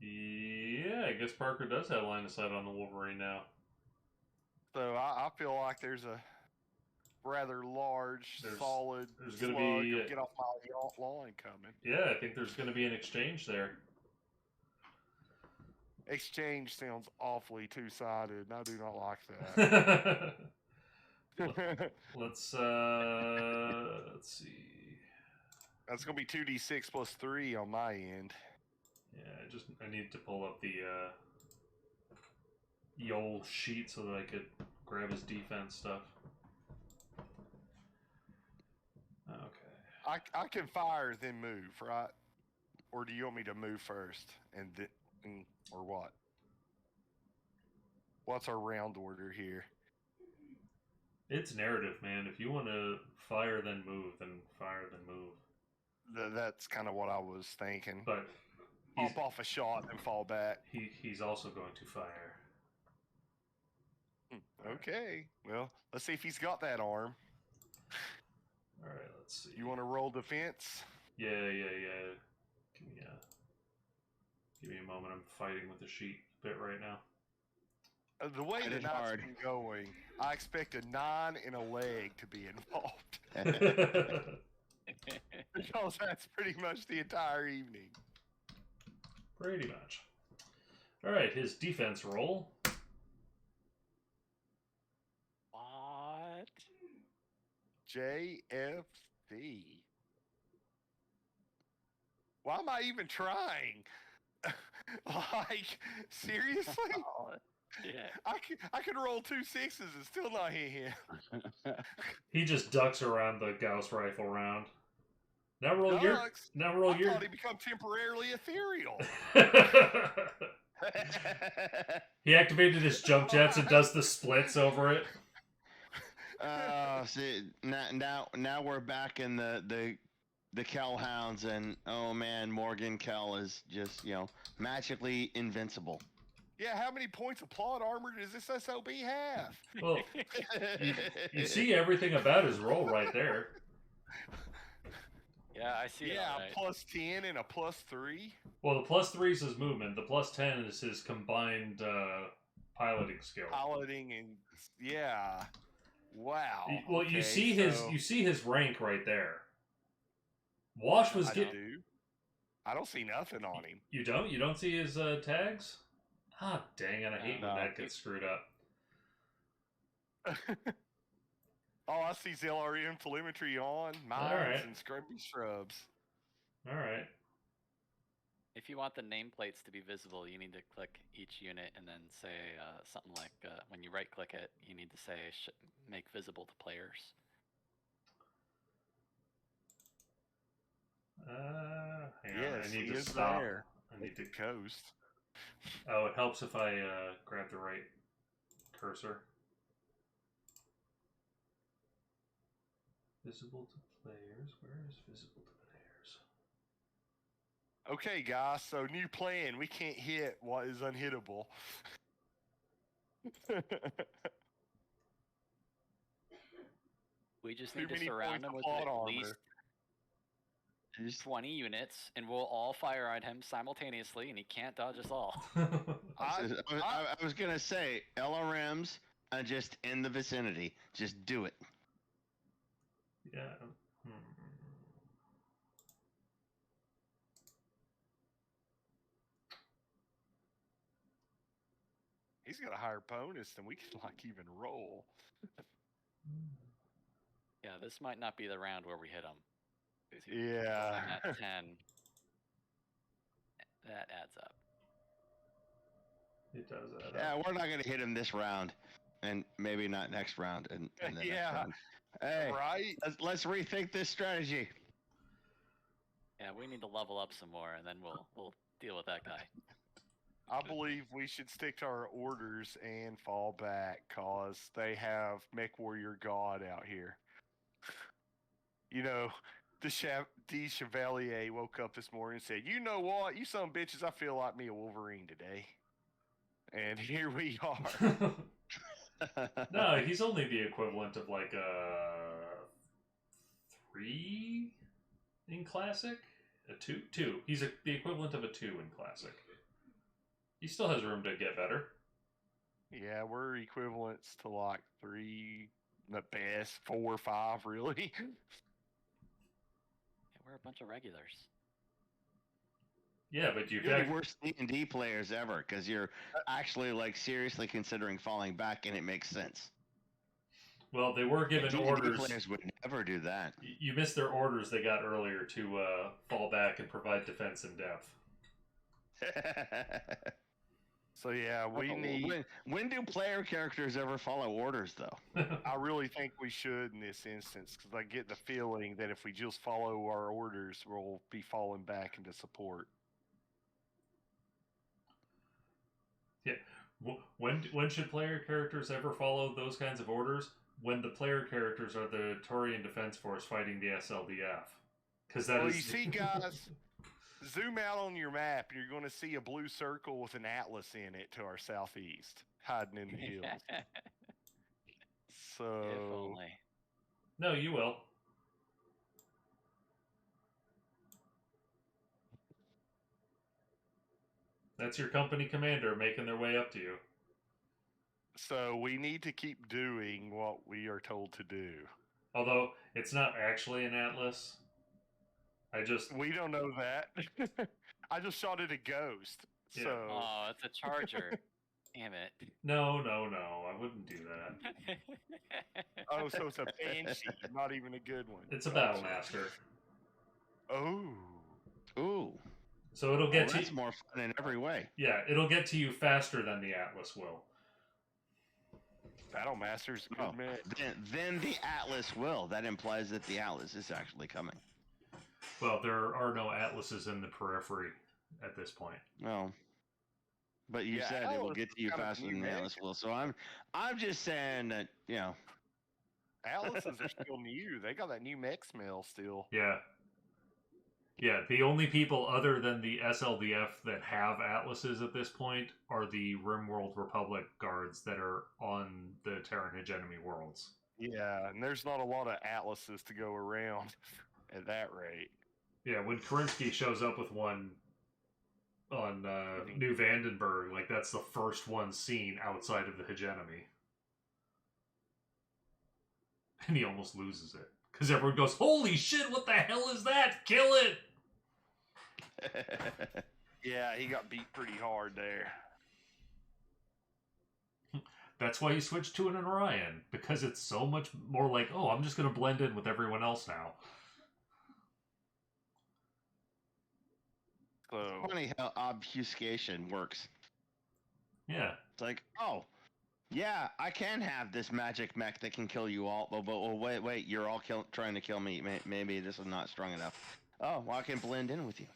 Yeah, I guess Parker does have line of sight on the Wolverine now. So I feel like there's a rather large, solid there's going to be get off my line coming. Yeah, I think there's going to be an exchange there. Exchange sounds awfully two-sided, and I do not like that. Let's see. That's going to be 2d6 plus 3 on my end. Yeah, I need to pull up the old sheet so that I could grab his defense stuff. Okay. I can fire then move, right? Or do you want me to move first and or what? What's our round order here? It's narrative, man. If you want to fire then move, then fire then move. That's kind of what I was thinking. But pop off a shot and fall back. He's also going to fire. Okay. Well, let's see if he's got that arm. All right, let's see. You want to roll defense? Yeah. Give me a moment. I'm fighting with the sheet a bit right now. The way the night's been going, I expect a 9 and a leg to be involved. Because that's pretty much the entire evening. Pretty much. All right, his defense roll. What? JFC. Why am I even trying? Like, seriously? Yeah. I could roll 2 6s and still not hit him. He just ducks around the Gauss rifle round. Now roll I thought he become temporarily ethereal. He activated his jump jets and does the splits over it. See, now we're back in the Kell Hounds, and oh man, Morgan Kell is just, magically invincible. Yeah, how many points of plot armor does this SOB have? Well, you see everything about his roll right there. Yeah, I see. Yeah, right. Plus 10 and a plus 3. Well, the plus 3 is his movement. The plus 10 is his combined piloting skill. Piloting and yeah, wow. Well, okay, you see his rank right there. Wash was getting. I don't see nothing on him. You don't? You don't see his tags? Ah, dang it! I hate when that gets screwed up. Oh, I see LRM telemetry on, mines and scrubby shrubs. All right. If you want the nameplates to be visible, you need to click each unit and then say something like, when you right-click it, you need to say, make visible to players. Hang on, I need to stop. There. I need to coast. Oh, it helps if I grab the right cursor. Visible to players. Where is visible to players? Okay, guys. So new plan. We can't hit what is unhittable. We just need to surround him with at least 20 units, and we'll all fire at him simultaneously, and he can't dodge us all. I was going to say, LRMs are just in the vicinity. Just do it. Yeah. He's got a higher bonus than we can even roll. Yeah, this might not be the round where we hit him. Yeah. At 10. That adds up. It does add up. Yeah, we're not going to hit him this round, and maybe not next round. And the next round. Hey, right? Let's rethink this strategy. Yeah, we need to level up some more, and then we'll deal with that guy. I believe we should stick to our orders and fall back, cause they have Mech Warrior God out here. You know, the Chevalier woke up this morning and said, "You know what? You some bitches, I feel like me a Wolverine today." And here we are. No, he's only the equivalent of like a 3 in Classic? A 2? 2. He's the equivalent of a 2 in Classic. He still has room to get better. Yeah, we're equivalents to like 3, the best 4 or 5, really. Yeah, we're a bunch of regulars. Yeah, but you're the worst D&D players ever, because you're actually like seriously considering falling back, and it makes sense. Well, they were given D&D orders. Players would never do that. You missed their orders they got earlier to fall back and provide defense in depth. So yeah, we need. When do player characters ever follow orders, though? I really think we should in this instance, because I get the feeling that if we just follow our orders, we'll be falling back into support. Yeah. When should player characters ever follow those kinds of orders? When the player characters are the Taurian Defense Force fighting the SLDF. Because that is... you see, guys, zoom out on your map, and you're going to see a blue circle with an atlas in it to our southeast, hiding in the hills. So... If only. No, you will. That's your company commander making their way up to you. So we need to keep doing what we are told to do. Although, it's not actually an atlas. We don't know that. I just shot at a ghost. Yeah. So... Oh, it's a charger. Damn it. No. I wouldn't do that. Oh, so it's a banshee, not even a good one. It's a Battlemaster. Oh. Ooh. So it'll get to that's more fun in every way. Yeah, it'll get to you faster than the Atlas will. Battlemaster's a good man. Then the Atlas will. That implies that the Atlas is actually coming. Well, there are no Atlases in the periphery at this point. No. But you said it will get to you faster than the Atlas will. So I'm just saying that, you know. Atlases are still new. They got that new mech smell still. Yeah. Yeah, the only people other than the SLDF that have Atlases at this point are the RimWorld Republic guards that are on the Terran Hegemony worlds. Yeah, and there's not a lot of Atlases to go around at that rate. Yeah, when Kerensky shows up with one on New Vandenberg, like that's the first one seen outside of the Hegemony. And he almost loses it. Because everyone goes, holy shit, what the hell is that? Kill it! Yeah, he got beat pretty hard there. That's why you switched to an Orion. Because it's so much more like, oh, I'm just going to blend in with everyone else now. So, it's funny how obfuscation works. Yeah. It's like, oh, yeah, I can have this magic mech that can kill you all. But wait, you're all trying to kill me. Maybe this is not strong enough. Oh, well, I can blend in with you.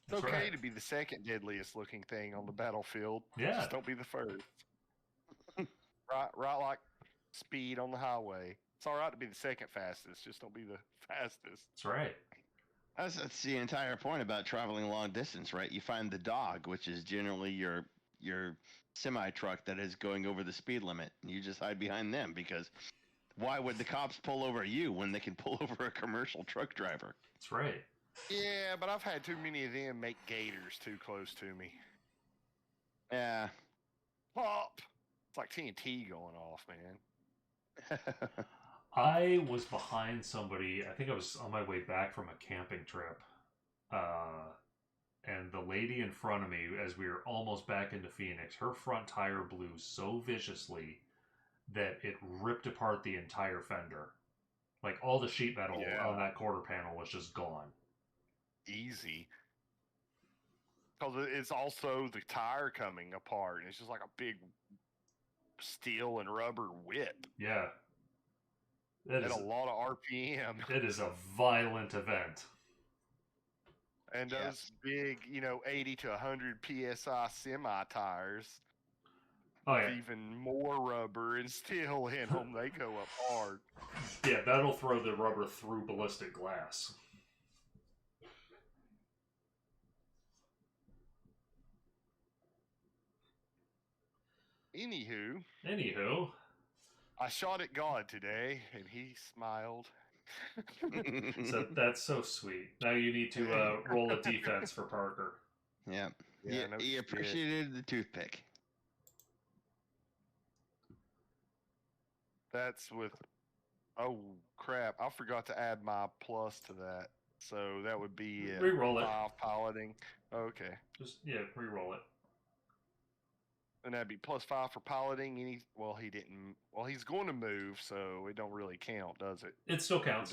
It's okay to be the second deadliest looking thing on the battlefield. Yeah. Just don't be the first. right like speed on the highway. It's all right to be the second fastest. Just don't be the fastest. That's right. That's the entire point about traveling long distance, right? You find the dog, which is generally your semi truck that is going over the speed limit. You just hide behind them because why would the cops pull over you when they can pull over a commercial truck driver? That's right. Yeah, but I've had too many of them make gators too close to me. Yeah. Pop! It's like TNT going off, man. I was behind somebody. I think I was on my way back from a camping trip. And the lady in front of me, as we were almost back into Phoenix, her front tire blew so viciously that it ripped apart the entire fender. Like, all the sheet metal on that quarter panel was just gone. Easy. Because it's also the tire coming apart, and it's just like a big steel and rubber whip. Yeah. At a lot of RPM. It is a violent event. And those big, 80 to 100 PSI semi tires, even more rubber and steel in them, they go up hard. Yeah, that'll throw the rubber through ballistic glass. Anywho. I shot at God today, and he smiled. So that's so sweet. Now you need to roll a defense for Parker. Yeah. He appreciated the toothpick. That's with... Oh, crap. I forgot to add my plus to that. So that would be... Reroll it. 5 piloting. Okay. Just, reroll it. And that'd be +5 for piloting. He didn't... Well, he's going to move, so it don't really count, does it? It still counts.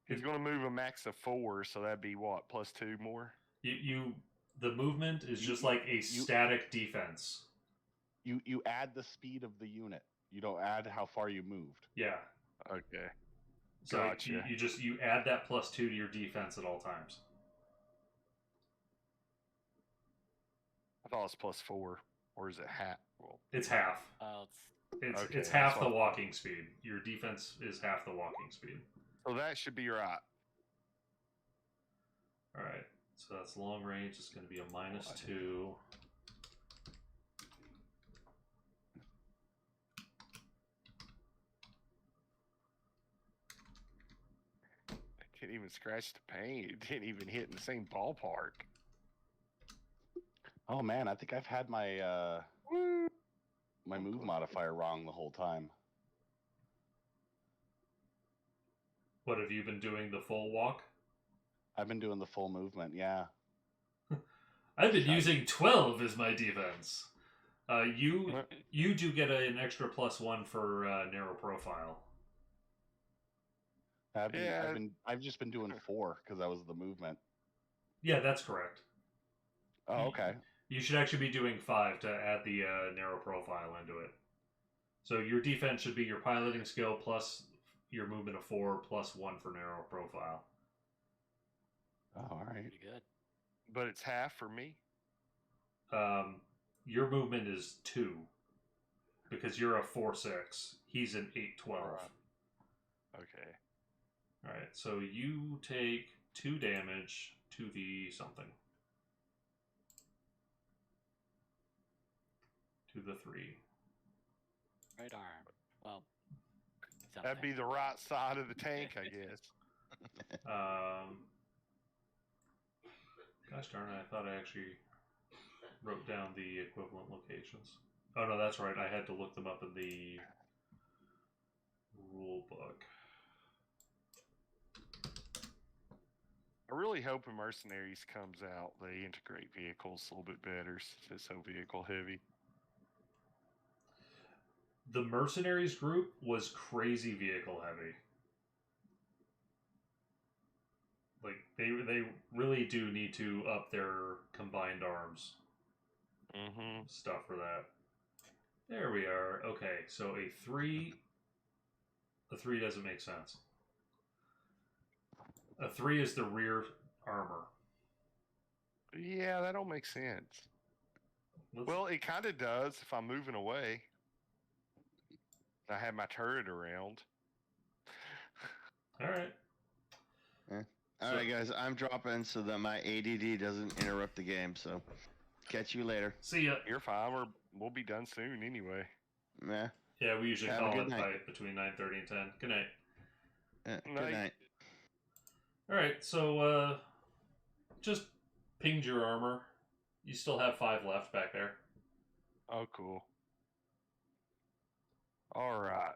He's going to move a max of 4, so that'd be what? +2 more? The movement is just like a static defense. You add the speed of the unit. You don't add how far you moved. Yeah. Okay. So gotcha. you add that +2 to your defense at all times. I thought it was +4, or is it half? Well, it's half. It's half the walking speed. Your defense is half the walking speed. So that should be right. All right. So that's long range. It's going to be a -2. It didn't even scratch the paint. It didn't even hit in the same ballpark. Oh man, I think I've had my my move modifier wrong the whole time. What, have you been doing the full walk? I've been doing the full movement, yeah. I've been using 12 as my defense. You do get an extra +1 for narrow profile. I've just been doing 4 because that was the movement. Yeah, that's correct. Oh, okay. You should actually be doing 5 to add the narrow profile into it. So your defense should be your piloting skill plus your movement of 4 +1 for narrow profile. Oh, all right. Pretty good. But it's half for me? Your movement is 2 because you're a 4/6. He's an 8/12. Okay. All right, so you take 2 damage to the something. To the 3. Right arm. Well, something. That'd be the right side of the tank, I guess. Gosh darn it, I thought I actually wrote down the equivalent locations. Oh no, that's right, I had to look them up in the rule book. I really hope when Mercenaries comes out, they integrate vehicles a little bit better since it's so vehicle heavy. The Mercenaries group was crazy vehicle heavy. Like, they really do need to up their combined arms stuff for that. There we are. Okay, so a 3 doesn't make sense. A 3 is the rear armor. Yeah, that don't make sense. Well, it kind of does if I'm moving away. I have my turret around. All right. All right, guys, I'm dropping so that my ADD doesn't interrupt the game. So, catch you later. See ya. You're fine. We'll be done soon anyway. Yeah. Yeah, we usually Have a call good it night. by between 9:30 and 10. Good night. Good night. All right, so just pinged your armor. You still have 5 left back there. Oh, cool. All right.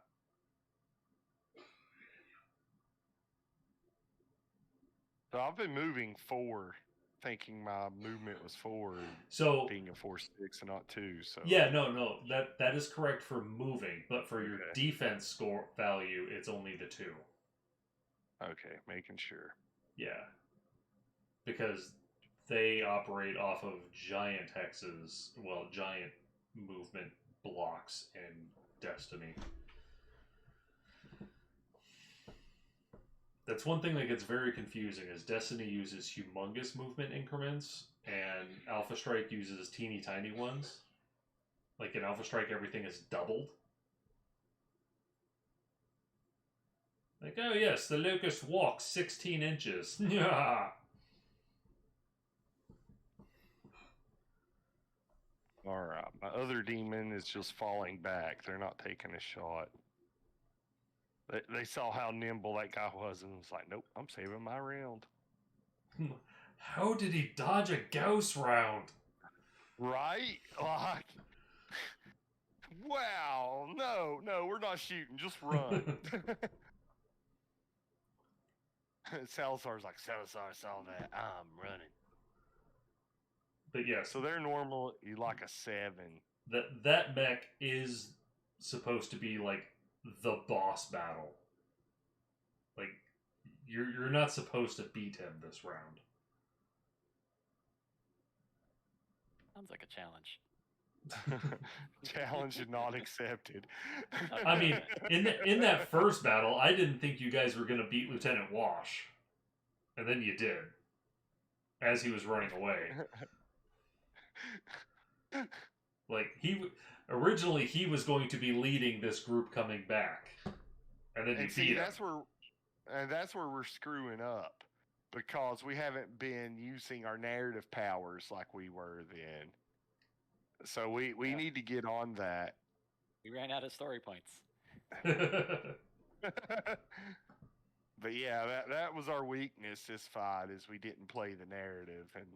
So I've been moving 4, thinking my movement was 4, So being a 4-6 and not 2. So yeah, no, that is correct for moving, but for your Okay. defense score value, it's only the 2. Okay, making sure. Yeah, because they operate off of giant hexes, well, giant movement blocks in Destiny. That's one thing that gets very confusing is Destiny uses humongous movement increments and Alpha Strike uses teeny tiny ones. Like in Alpha Strike everything is doubled. Like, oh yes, the Locust walks 16 inches. Yeah. All right, my other demon is just falling back. They're not taking a shot. They saw how nimble that guy was and was like, nope, I'm saving my round. How did he dodge a Gauss round? Right? Like, wow, no, we're not shooting, just run. Salazar's like, Salazar saw that, I'm running. But yeah, So they're normal, you like a 7. That mech is supposed to be like the boss battle. Like you're not supposed to beat him this round. Sounds like a challenge. Challenge not accepted. I mean, in that first battle, I didn't think you guys were going to beat Lieutenant Wash, and then you did, as he was running away. Like originally he was going to be leading this group coming back, and then you beat him. That's where we're screwing up, because we haven't been using our narrative powers like we were then. So we need to get on that. We ran out of story points. But yeah, that was our weakness this fight, is we didn't play the narrative, and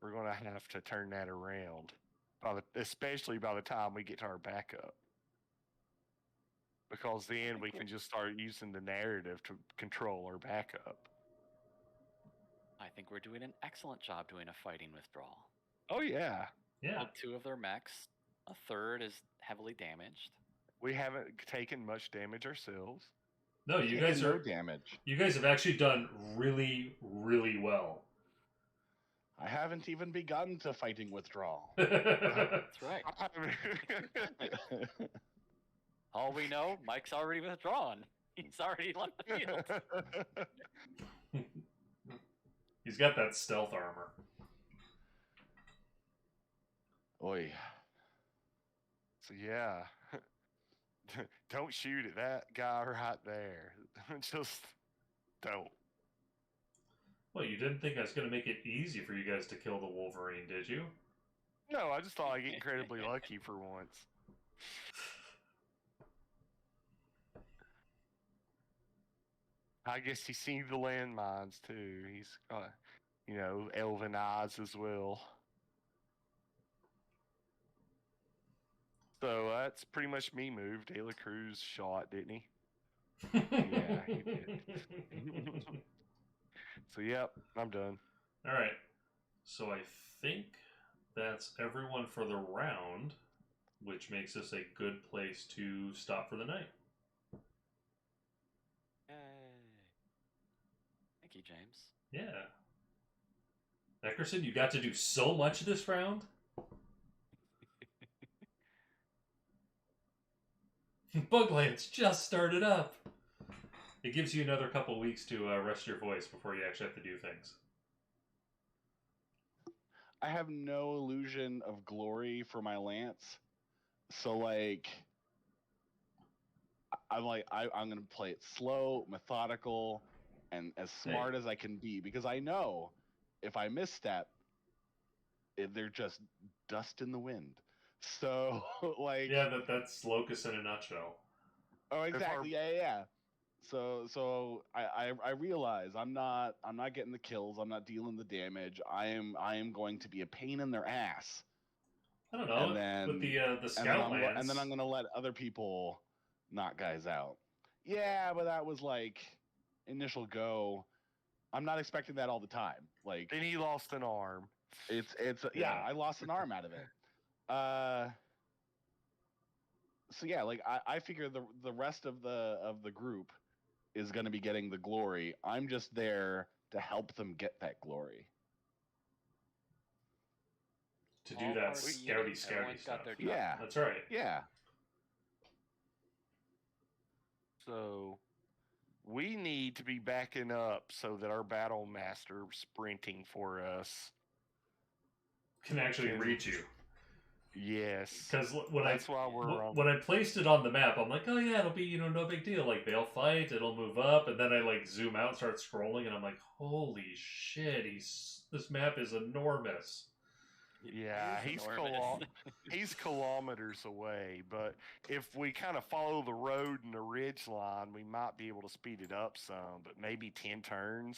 we're going to have to turn that around, especially by the time we get to our backup. Because then we can just start using the narrative to control our backup. I think we're doing an excellent job doing a fighting withdrawal. Oh, yeah. Yeah. Well, 2 of their mechs, a third is heavily damaged. We haven't taken much damage ourselves. No, you guys no damage. You guys have actually done really, really well. I haven't even begun to fighting withdrawal. That's right. All we know, Mike's already withdrawn. He's already left the field. He's got that stealth armor. Oi. So yeah, don't shoot at that guy right there. Just don't. Well, you didn't think I was going to make it easy for you guys to kill the Wolverine, did you? No, I just thought I'd get incredibly lucky for once. I guess he's seen the landmines too. He's got, elven eyes as well. So that's pretty much me moved. De La Cruz shot, didn't he? Yeah, he did. So, yep, I'm done. All right. So I think that's everyone for the round, which makes this a good place to stop for the night. Yay. Thank you, James. Yeah. Eckerson, you got to do so much this round. Buglands just started up. It gives you another couple weeks to rest your voice before you actually have to do things. illusion of glory for my lance. So like I'm gonna play it slow, methodical, and as smart as I can be, because I know if I misstep, they're just dust in the wind. So like that's Locust in a nutshell. Oh, exactly. Yeah. So I realize I'm not getting the kills. I'm not dealing the damage. I am going to be a pain in their ass. I don't know. And then with the scout lance, and then I'm gonna let other people knock guys out. Yeah, but that was like initial go. I'm not expecting that all the time. Like, then he lost an arm. It's I lost an arm out of it. So yeah, like I figure the rest of the group is going to be getting the glory. I'm just there to help them get that glory. To do that scouty stuff. Yeah, that's right. Yeah. So we need to be backing up so that our battle master sprinting for us can actually reach you. Yes, because when I placed it on the map, I'm like, oh yeah, it'll be no big deal. Like they'll fight, it'll move up, and then I like zoom out, and start scrolling, and I'm like, holy shit, this map is enormous. Yeah, he's kilometers away, but if we kind of follow the road and the ridge line, we might be able to speed it up some, but maybe 10 turns.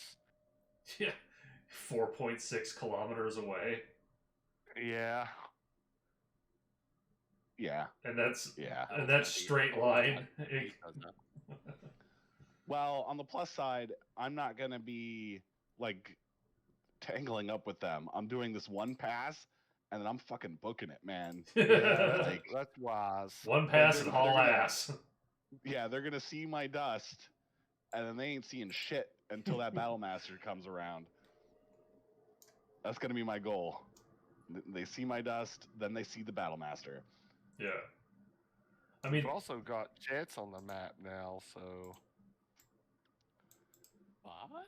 Yeah, 4.6 kilometers away. Yeah. Yeah. And that's straight line. Well, on the plus side, I'm not going to be like tangling up with them. I'm doing this one pass and then I'm fucking booking it, man. Yeah, that's wise. One pass and haul ass. Yeah, they're going to see my dust and then they ain't seeing shit until that battle master comes around. That's going to be my goal. They see my dust, then they see the battle master. Yeah. I mean, we've also got jets on the map now, so. What?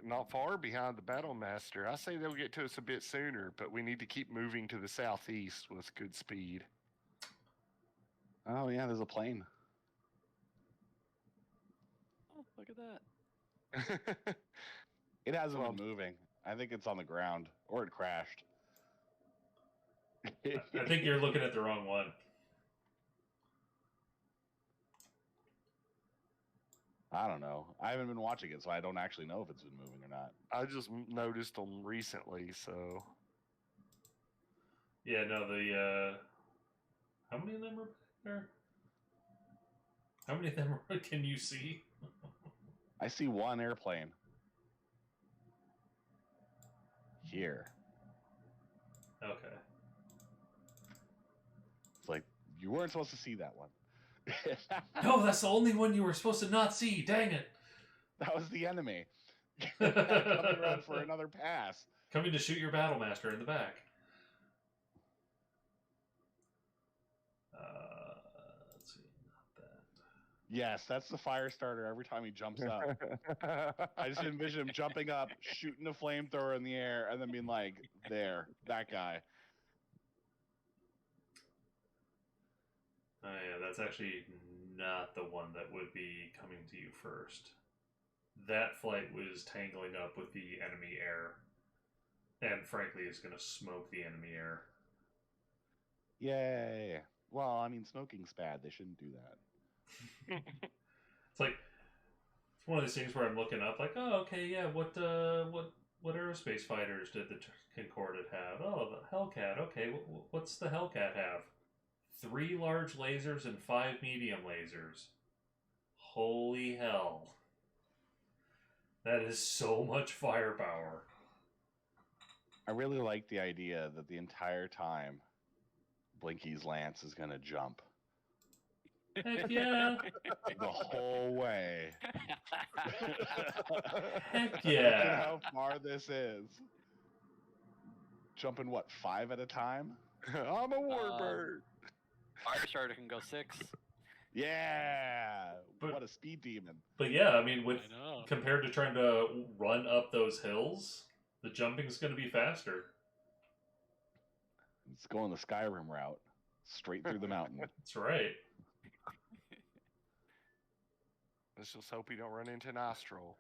Not far behind the battle master. I say they'll get to us a bit sooner, but we need to keep moving to the southeast with good speed. Oh yeah, there's a plane. Oh, look at that. It hasn't been moving. I think it's on the ground, or it crashed. I think you're looking at the wrong one. I don't know. I haven't been watching it, so I don't actually know if it's been moving or not. I just noticed them recently, so. Yeah, no, how many of them are there? How many of them can you see? I see one airplane. Here. Okay. It's like, you weren't supposed to see that one. No, that's the only one you were supposed to not see. Dang it. That was the enemy. Coming around for another pass. Coming to shoot your battle master in the back. Let's see. Not that. Yes, that's the fire starter every time he jumps up. I just envision him jumping up, shooting a flamethrower in the air, and then being like, there, that guy. Oh yeah, that's actually not the one that would be coming to you first. That flight was tangling up with the enemy air. And frankly, is going to smoke the enemy air. Yay. Well, I mean, smoking's bad. They shouldn't do that. It's like, it's one of these things where I'm looking up, like, oh, okay, yeah, what aerospace fighters did the Concordant have? Oh, the Hellcat. Okay, what's the Hellcat have? 3 large lasers and 5 medium lasers. Holy hell. That is so much firepower. I really like the idea that the entire time Blinky's lance is going to jump. Heck yeah. The whole way. Heck yeah. Look at how far this is. Jumping, what, 5 at a time? I'm a warbird. Fire starter can go 6. Yeah. What a speed demon. But yeah, I mean, compared to trying to run up those hills, the jumping is going to be faster. It's going the Skyrim route, straight through the mountain. That's right. Let's just hope we don't run into Nostral.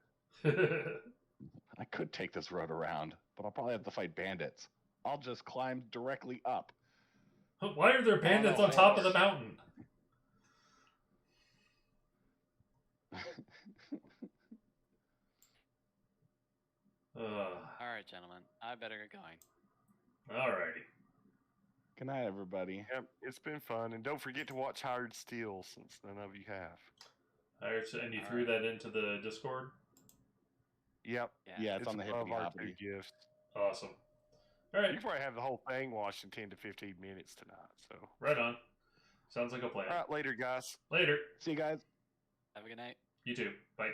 I could take this road around, but I'll probably have to fight bandits. I'll just climb directly up. Why are there bandits on top of the mountain? All right, gentlemen. I better get going. Alrighty. Good night, everybody. Yep, it's been fun. And don't forget to watch Hired Steel, since none of you have. And you threw that into the Discord? Yep. Yeah, it's on the above Hippity our Hoppity. 2 gifts. Awesome. Alright. You probably have the whole thing watched in 10 to 15 minutes tonight. So Right on. Sounds like a plan. All right, later, guys. Later. See you guys. Have a good night. You too. Bye.